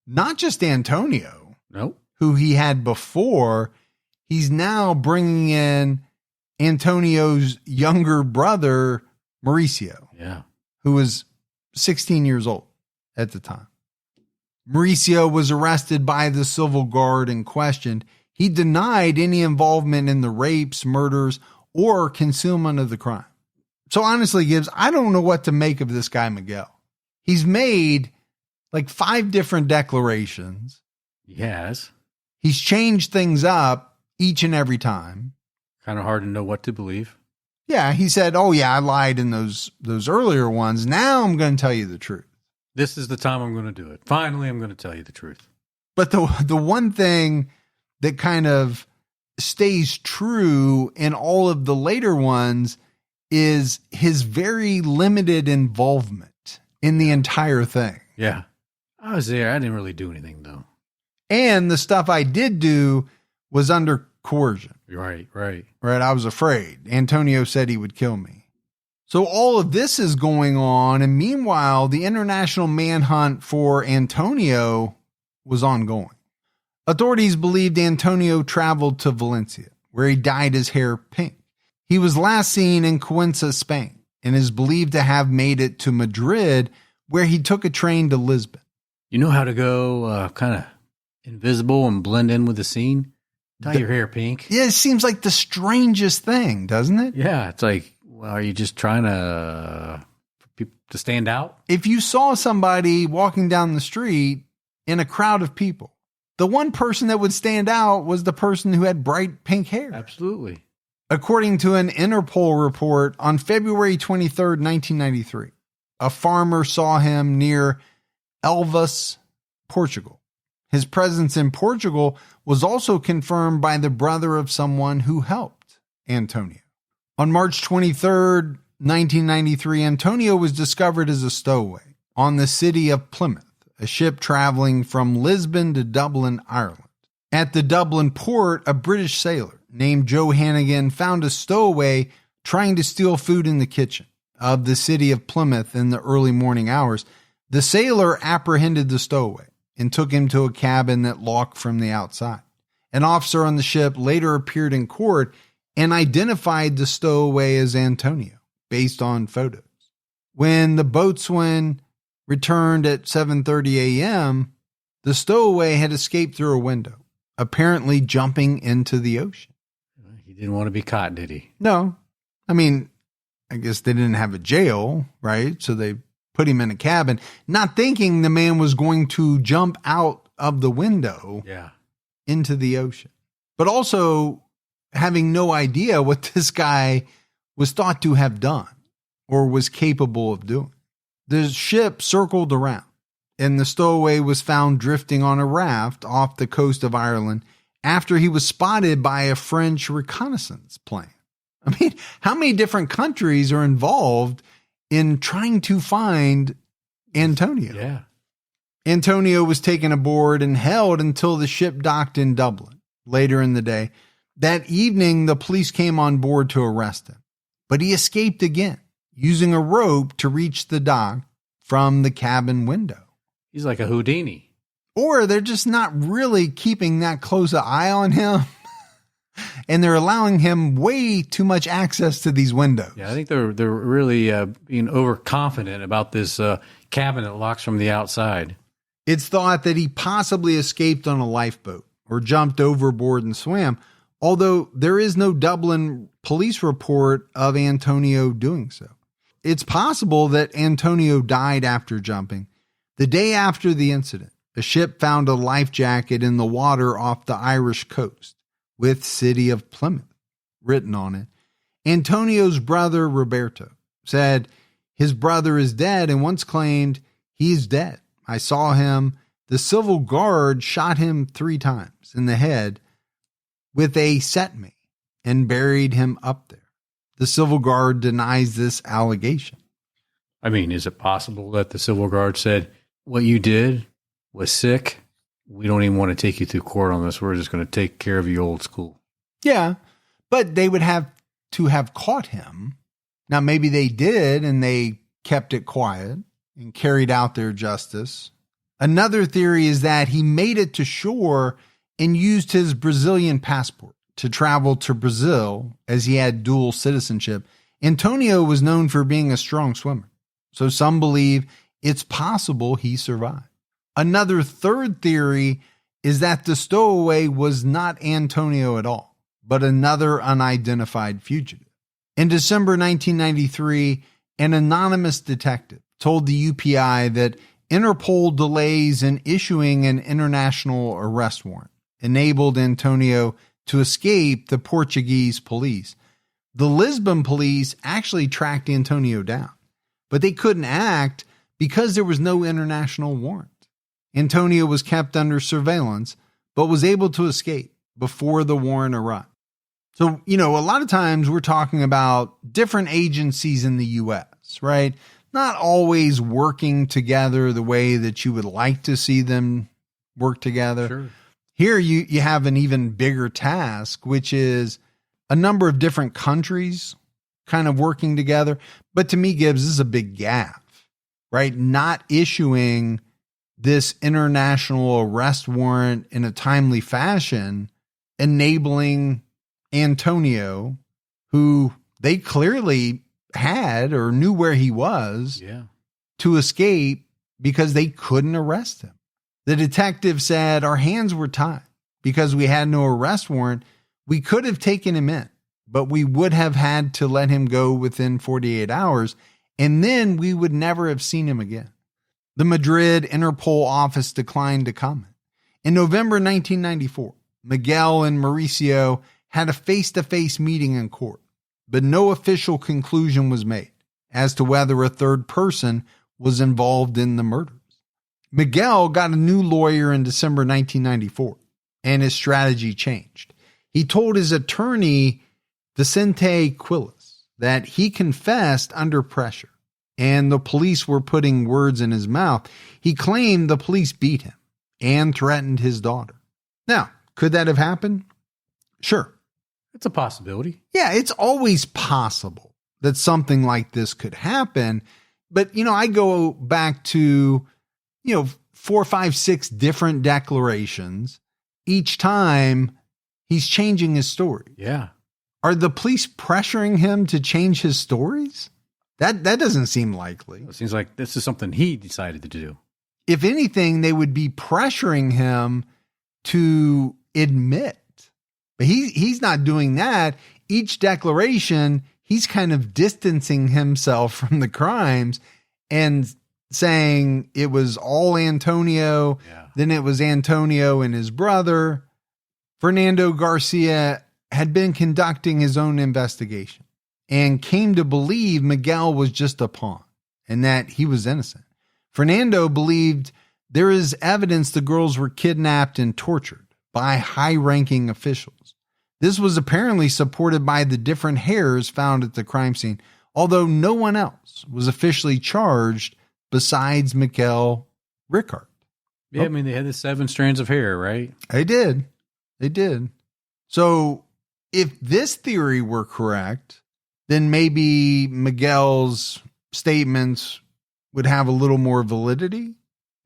not just Antonio, Nope. who he had before. He's now bringing in Antonio's younger brother, Mauricio, Yeah. who was 16 years old at the time. Mauricio was arrested by the civil guard and questioned. He denied any involvement in the rapes, murders, or concealment of the crime. So honestly, Gibbs, I don't know what to make of this guy, Miguel. He's made like 5 different declarations. Yes. He's changed things up each and every time. Kind of hard to know what to believe. Yeah, he said, oh yeah, I lied in those earlier ones. Now I'm going to tell you the truth. This is the time I'm going to do it. Finally, I'm going to tell you the truth. But the one thing that kind of stays true in all of the later ones is his very limited involvement in the entire thing. Yeah. I was there. I didn't really do anything, though. And the stuff I did do was under coercion. Right. Right. I was afraid. Antonio said he would kill me. So all of this is going on. And meanwhile, the international manhunt for Antonio was ongoing. Authorities believed Antonio traveled to Valencia, where he dyed his hair pink. He was last seen in Cuenca, Spain, and is believed to have made it to Madrid, where he took a train to Lisbon. You know how to go kind of invisible and blend in with the scene? Dye your hair pink. Yeah, it seems like the strangest thing, doesn't it? Yeah, it's like, well, are you just trying to for people to stand out? If you saw somebody walking down the street in a crowd of people, the one person that would stand out was the person who had bright pink hair. Absolutely. According to an Interpol report, on February 23rd, 1993, a farmer saw him near Elvas, Portugal. His presence in Portugal was also confirmed by the brother of someone who helped Antonio. On March 23rd, 1993, Antonio was discovered as a stowaway on the City of Plymouth, a ship traveling from Lisbon to Dublin, Ireland. At the Dublin port, a British sailor named Joe Hannigan found a stowaway trying to steal food in the kitchen of the City of Plymouth in the early morning hours. The sailor apprehended the stowaway and took him to a cabin that locked from the outside. An officer on the ship later appeared in court and identified the stowaway as Antonio based on photos. When the boatswain returned at 7:30 a.m., the stowaway had escaped through a window, apparently jumping into the ocean. He didn't want to be caught, did he? No. I mean, I guess they didn't have a jail, right? So they put him in a cabin, not thinking the man was going to jump out of the window into the ocean. But also having no idea what this guy was thought to have done or was capable of doing. The ship circled around, and the stowaway was found drifting on a raft off the coast of Ireland after he was spotted by a French reconnaissance plane. I mean, how many different countries are involved in trying to find Antonio? Yeah. Antonio was taken aboard and held until the ship docked in Dublin later in the day. That evening, the police came on board to arrest him, but he escaped again, using a rope to reach the dock from the cabin window. He's like a Houdini. Or they're just not really keeping that close an eye on him. And they're allowing him way too much access to these windows. Yeah, I think they're really being overconfident about this cabin that locks from the outside. It's thought that he possibly escaped on a lifeboat or jumped overboard and swam, although there is no Dublin police report of Antonio doing so. It's possible that Antonio died after jumping. The day after the incident, a ship found a life jacket in the water off the Irish coast with City of Plymouth written on it. Antonio's brother, Roberto, said his brother is dead and once claimed he is dead. I saw him. The civil guard shot him 3 times in the head with a set me and buried him up there. The civil guard denies this allegation. I mean, is it possible that the civil guard said, what you did was sick? We don't even want to take you through court on this. We're just going to take care of you old school. Yeah, but they would have to have caught him. Now, maybe they did and they kept it quiet and carried out their justice. Another theory is that he made it to shore and used his Brazilian passport to travel to Brazil as he had dual citizenship. Antonio was known for being a strong swimmer, so some believe it's possible he survived. Another third theory is that the stowaway was not Antonio at all, but another unidentified fugitive. In December 1993, an anonymous detective told the UPI that Interpol delays in issuing an international arrest warrant enabled Antonio to escape the Portuguese police. The Lisbon police actually tracked Antonio down, but they couldn't act because there was no international warrant. Antonio was kept under surveillance, but was able to escape before the warrant arrived. So, a lot of times we're talking about different agencies in the U.S., right? Not always working together the way that you would like to see them work together. Sure. Here you have an even bigger task, which is a number of different countries kind of working together. But to me, Gibbs, this is a big gaffe, right? Not issuing this international arrest warrant in a timely fashion, enabling Antonio, who they clearly had or knew where he was, to escape because they couldn't arrest him. The detective said, our hands were tied because we had no arrest warrant. We could have taken him in, but we would have had to let him go within 48 hours, and then we would never have seen him again. The Madrid Interpol office declined to comment. In November 1994, Miguel and Mauricio had a face-to-face meeting in court, but no official conclusion was made as to whether a third person was involved in the murders. Miguel got a new lawyer in December 1994, and his strategy changed. He told his attorney, Vicente Quiles, that he confessed under pressure, and the police were putting words in his mouth. He claimed the police beat him and threatened his daughter. Now, could that have happened? Sure. It's a possibility. Yeah, it's always possible that something like this could happen. But, I go back to, 4, 5, 6 different declarations. Each time he's changing his story. Yeah. Are the police pressuring him to change his stories? That doesn't seem likely. It seems like this is something he decided to do. If anything, they would be pressuring him to admit. But he's not doing that. Each declaration, he's kind of distancing himself from the crimes and saying it was all Antonio. Yeah. Then it was Antonio and his brother. Fernando Garcia had been conducting his own investigation and came to believe Miguel was just a pawn and that he was innocent. Fernando believed there is evidence the girls were kidnapped and tortured by high-ranking officials. This was apparently supported by the different hairs found at the crime scene, although no one else was officially charged besides Miguel Ricard. Yeah, I mean, they had the 7 strands of hair, right? They did. So if this theory were correct, then maybe Miguel's statements would have a little more validity,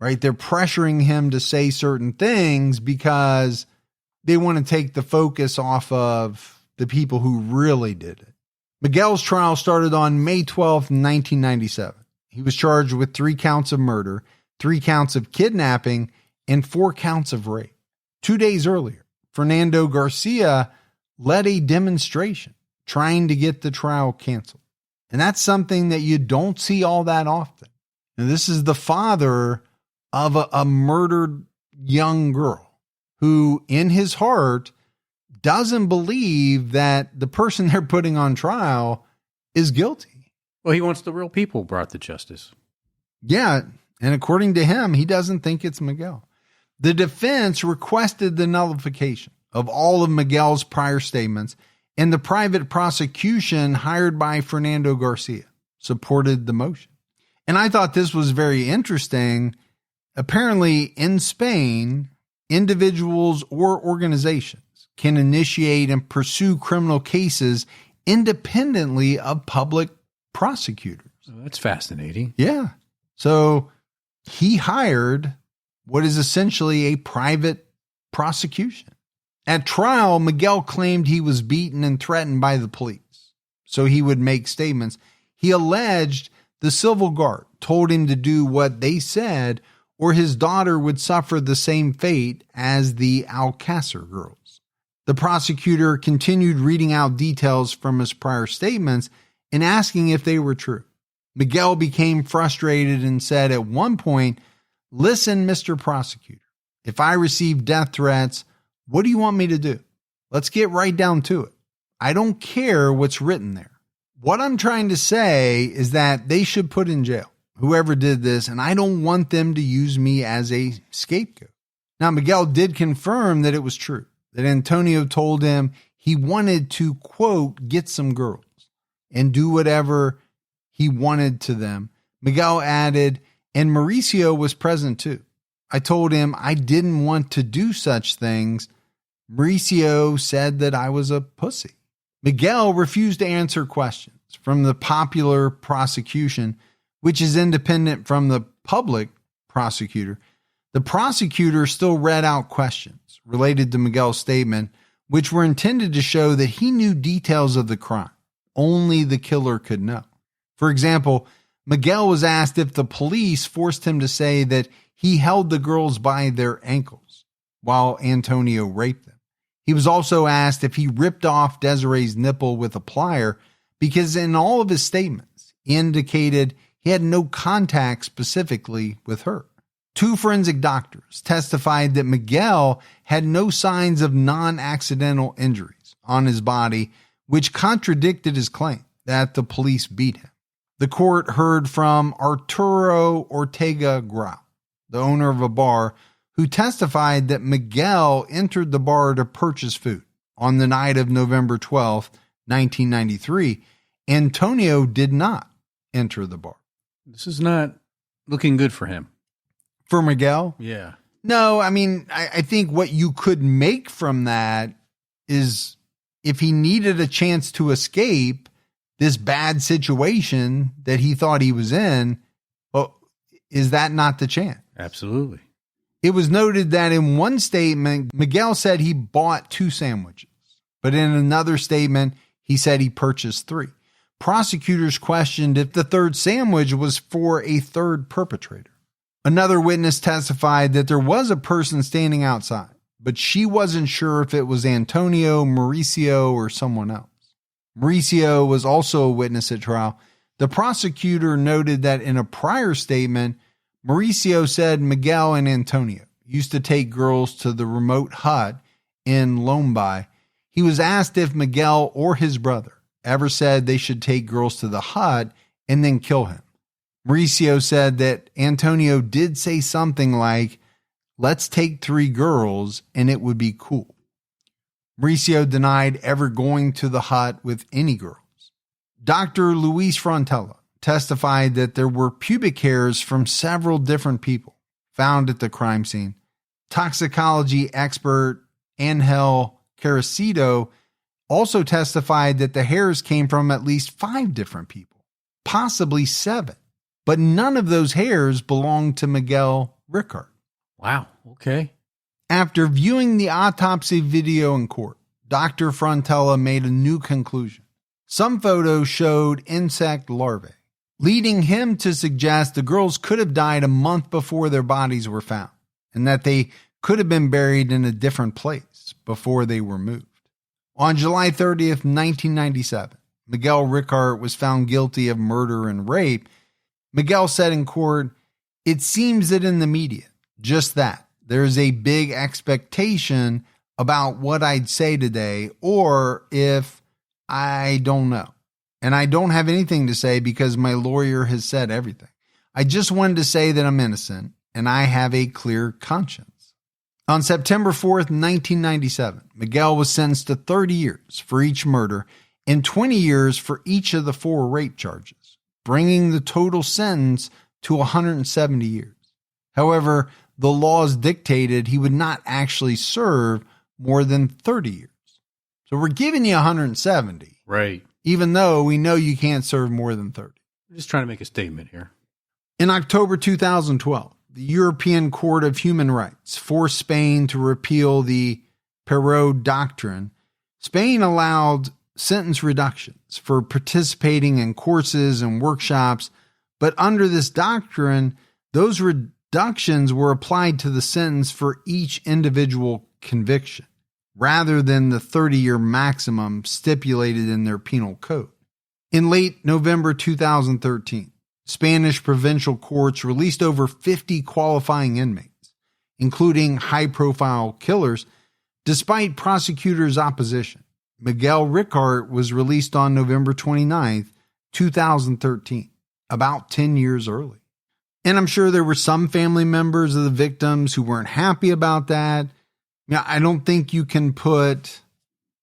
right? They're pressuring him to say certain things because they want to take the focus off of the people who really did it. Miguel's trial started on May 12th, 1997. He was charged with 3 counts of murder, 3 counts of kidnapping, and 4 counts of rape. 2 days earlier, Fernando Garcia led a demonstration trying to get the trial canceled. And that's something that you don't see all that often. Now, this is the father of a murdered young girl who, in his heart, doesn't believe that the person they're putting on trial is guilty. Well, he wants the real people brought to justice. Yeah, and according to him, he doesn't think it's Miguel. The defense requested the nullification of all of Miguel's prior statements and the private prosecution hired by Fernando Garcia supported the motion. And I thought this was very interesting. Apparently, in Spain, individuals or organizations can initiate and pursue criminal cases independently of public prosecutors. Oh, that's fascinating. Yeah. So he hired what is essentially a private prosecution. At trial, Miguel claimed he was beaten and threatened by the police, so he would make statements. He alleged the civil guard told him to do what they said, or his daughter would suffer the same fate as the Alcásser girls. The prosecutor continued reading out details from his prior statements and asking if they were true. Miguel became frustrated and said at one point, "Listen, Mr. Prosecutor, if I receive death threats, what do you want me to do? Let's get right down to it. I don't care what's written there. What I'm trying to say is that they should put in jail whoever did this, and I don't want them to use me as a scapegoat." Now, Miguel did confirm that it was true, that Antonio told him he wanted to, quote, get some girls and do whatever he wanted to them. Miguel added, and Mauricio was present too. I told him I didn't want to do such things. Mauricio said that I was a pussy. Miguel refused to answer questions from the popular prosecution, which is independent from the public prosecutor. The prosecutor still read out questions related to Miguel's statement, which were intended to show that he knew details of the crime only the killer could know. For example, Miguel was asked if the police forced him to say that he held the girls by their ankles while Antonio raped them. He was also asked if he ripped off Desiree's nipple with a plier, because in all of his statements, he indicated he had no contact specifically with her. 2 forensic doctors testified that Miguel had no signs of non-accidental injuries on his body, which contradicted his claim that the police beat him. The court heard from Arturo Ortega Grau, the owner of a bar, who testified that Miguel entered the bar to purchase food on the night of November 12th, 1993. Antonio did not enter the bar. This is not looking good for him. For Miguel? Yeah. No, I mean, I think what you could make from that is if he needed a chance to escape this bad situation that he thought he was in, well, is that not the chance? Absolutely. It was noted that in one statement, Miguel said he bought 2 sandwiches, but in another statement, he said he purchased 3. Prosecutors questioned if the third sandwich was for a third perpetrator. Another witness testified that there was a person standing outside, but she wasn't sure if it was Antonio, Mauricio, or someone else. Mauricio was also a witness at trial. The prosecutor noted that in a prior statement, Mauricio said Miguel and Antonio used to take girls to the remote hut in Lombay. He was asked if Miguel or his brother ever said they should take girls to the hut and then kill him. Mauricio said that Antonio did say something like, "Let's take 3 girls and it would be cool." Mauricio denied ever going to the hut with any girls. Dr. Luis Frontella testified that there were pubic hairs from several different people found at the crime scene. Toxicology expert Angel Carricito also testified that the hairs came from at least 5 different people, possibly 7, but none of those hairs belonged to Miguel Ricard. Wow. Okay. After viewing the autopsy video in court, Dr. Frontella made a new conclusion. Some photos showed insect larvae, leading him to suggest the girls could have died a month before their bodies were found, and that they could have been buried in a different place before they were moved. On July 30th, 1997, Miguel Ricard was found guilty of murder and rape. Miguel said in court, "It seems that in the media, just that, there's a big expectation about what I'd say today, or if I don't know. And I don't have anything to say because my lawyer has said everything. I just wanted to say that I'm innocent and I have a clear conscience." On September 4th, 1997, Miguel was sentenced to 30 years for each murder and 20 years for each of the 4 rape charges, bringing the total sentence to 170 years. However, the laws dictated he would not actually serve more than 30 years. So we're giving you 170. Right. Even though we know you can't serve more than 30. I'm just trying to make a statement here. In October 2012, the European Court of Human Rights forced Spain to repeal the Perot Doctrine. Spain allowed sentence reductions for participating in courses and workshops, but under this doctrine, those reductions were applied to the sentence for each individual conviction, rather than the 30-year maximum stipulated in their penal code. In late November 2013, Spanish provincial courts released over 50 qualifying inmates, including high-profile killers, despite prosecutors' opposition. Miguel Ricard was released on November 29, 2013, about 10 years early. And I'm sure there were some family members of the victims who weren't happy about that. Now, I don't think you can put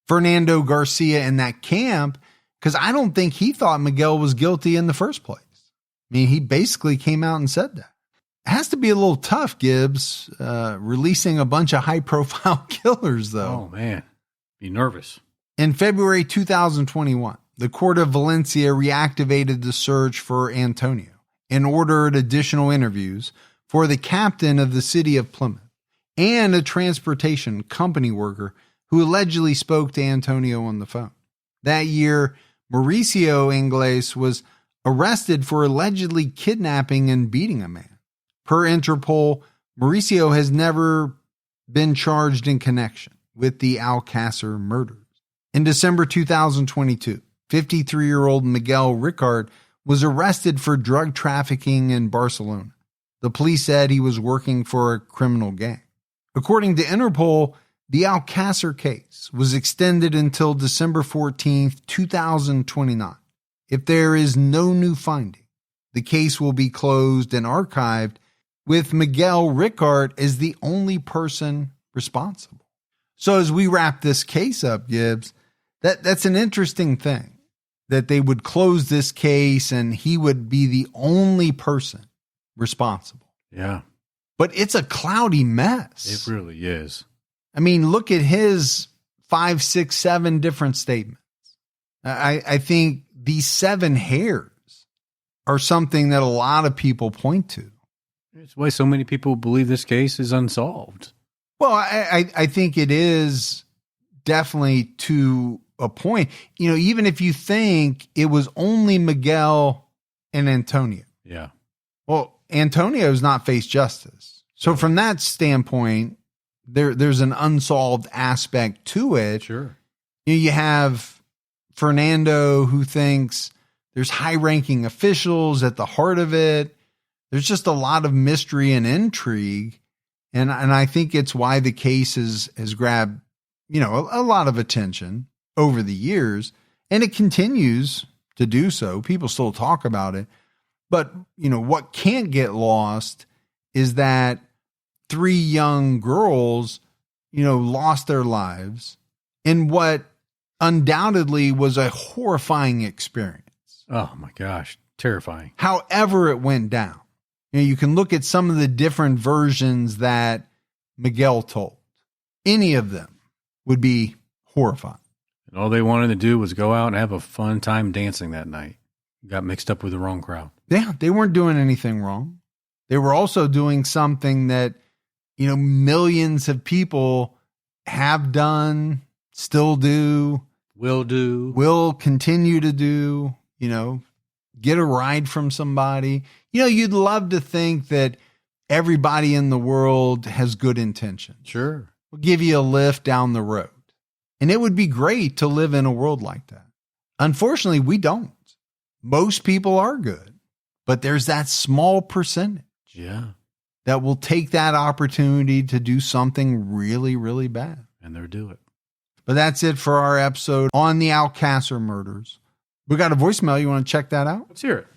Fernando Garcia in that camp because I don't think he thought Miguel was guilty in the first place. I mean, he basically came out and said that. It has to be a little tough, Gibbs, releasing a bunch of high-profile killers, though. Oh, man. Be nervous. In February 2021, the Court of Valencia reactivated the search for Antonia and ordered additional interviews for the captain of the city of Plymouth and a transportation company worker who allegedly spoke to Antonio on the phone. That year, Mauricio Ingles was arrested for allegedly kidnapping and beating a man. Per Interpol, Mauricio has never been charged in connection with the Alcásser murders. In December 2022, 53-year-old Miguel Ricard was arrested for drug trafficking in Barcelona. The police said he was working for a criminal gang. According to Interpol, the Alcásser case was extended until December 14, 2029. If there is no new finding, the case will be closed and archived, with Miguel Ricard as the only person responsible. So as we wrap this case up, Gibbs, that's an interesting thing, that they would close this case and he would be the only person responsible. Yeah. But it's a cloudy mess. It really is. I mean, look at his 5, 6, 7 different statements. I think these 7 hairs are something that a lot of people point to. It's why so many people believe this case is unsolved. Well, I think it is definitely to a point. You know, even if you think it was only Miguel and Antonia. Yeah. Well, Antonio's not faced justice. So from that standpoint, there's an unsolved aspect to it. Sure. You have Fernando, who thinks there's high-ranking officials at the heart of it. There's just a lot of mystery and intrigue. And I think it's why the case has grabbed, you know, a lot of attention over the years. And it continues to do so. People still talk about it. But, you know, what can't get lost is that 3 young girls, you know, lost their lives in what undoubtedly was a horrifying experience. Oh, my gosh. Terrifying. However it went down. You know, you can look at some of the different versions that Miguel told. Any of them would be horrifying. And all they wanted to do was go out and have a fun time dancing that night. Got mixed up with the wrong crowd. Yeah, they weren't doing anything wrong. They were also doing something that, you know, millions of people have done, still do, will continue to do, you know, get a ride from somebody. You know, you'd love to think that everybody in the world has good intentions. Sure. We'll give you a lift down the road. And it would be great to live in a world like that. Unfortunately, we don't. Most people are good, but there's that small percentage. Yeah. That will take that opportunity to do something really, really bad. And they'll do it. But that's it for our episode on the Alcásser murders. We got a voicemail. You want to check that out? Let's hear it.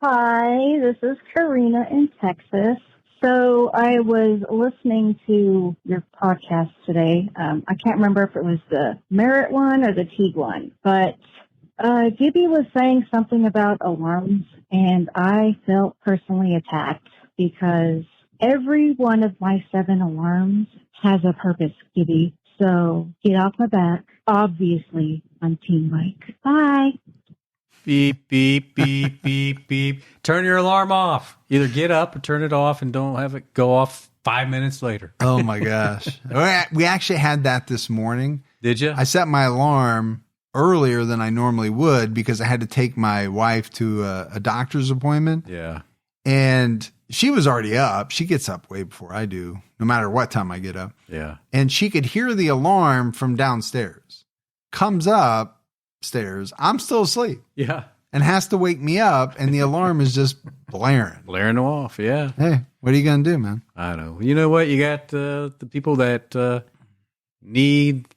Hi, this is Karina in Texas. So I was listening to your podcast today. I can't remember if it was the Merit one or the Teague one, but Gibby was saying something about alarms, and I felt personally attacked because every one of my 7 alarms has a purpose, Gibby. So get off my back. Obviously, I'm Team Mike. Bye. Beep, beep, beep, beep, beep. Turn your alarm off. Either get up or turn it off and don't have it go off 5 minutes later. Oh, my gosh. We actually had that this morning. Did you? I set my alarm earlier than I normally would because I had to take my wife to a doctor's appointment. Yeah. And she was already up. She gets up way before I do, no matter what time I get up. Yeah. And she could hear the alarm from downstairs. Comes upstairs. I'm still asleep. Yeah. And has to wake me up. And the alarm is just blaring. Blaring off. Yeah. Hey, what are you going to do, man? I know. You know what? You got the people that need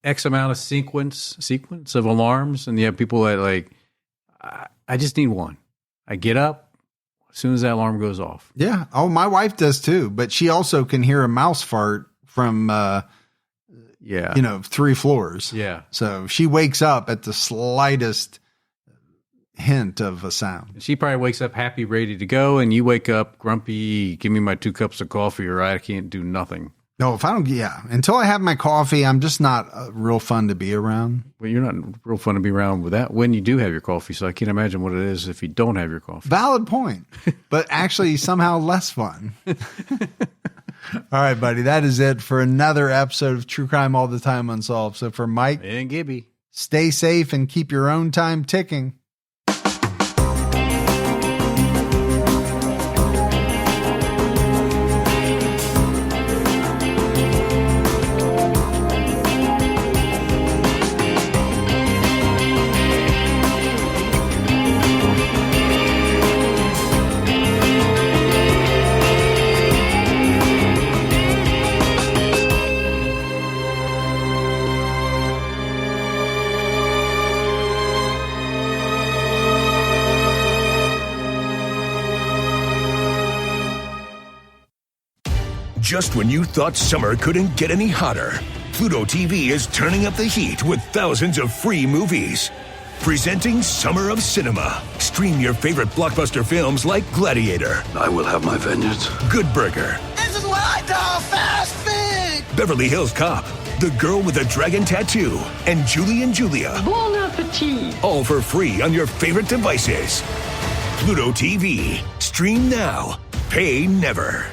X amount of sequence of alarms. And you have people that like, I just need one. I get up as soon as that alarm goes off. Yeah. Oh, my wife does too. But she also can hear a mouse fart from, 3 floors. Yeah. So she wakes up at the slightest hint of a sound. She probably wakes up happy, ready to go. And you wake up grumpy, give me my 2 cups of coffee or I can't do nothing. No, if I don't, until I have my coffee, I'm just not real fun to be around. Well, you're not real fun to be around with that when you do have your coffee. So I can't imagine what it is if you don't have your coffee. Valid point, but actually somehow less fun. All right, buddy, that is it for another episode of True Crime All the Time Unsolved. So for Mike and Gibby, stay safe and keep your own time ticking. Just when you thought summer couldn't get any hotter, Pluto TV is turning up the heat with thousands of free movies. Presenting Summer of Cinema. Stream your favorite blockbuster films like Gladiator. I will have my vengeance. Good Burger. This is what I call fast food. Beverly Hills Cop. The Girl with a Dragon Tattoo. And Julie and Julia. Bon appetit. All for free on your favorite devices. Pluto TV. Stream now. Pay never.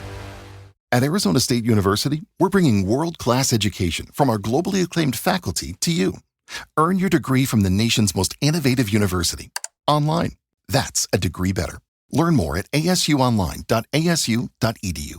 At Arizona State University, we're bringing world-class education from our globally acclaimed faculty to you. Earn your degree from the nation's most innovative university. Online. That's a degree better. Learn more at asuonline.asu.edu.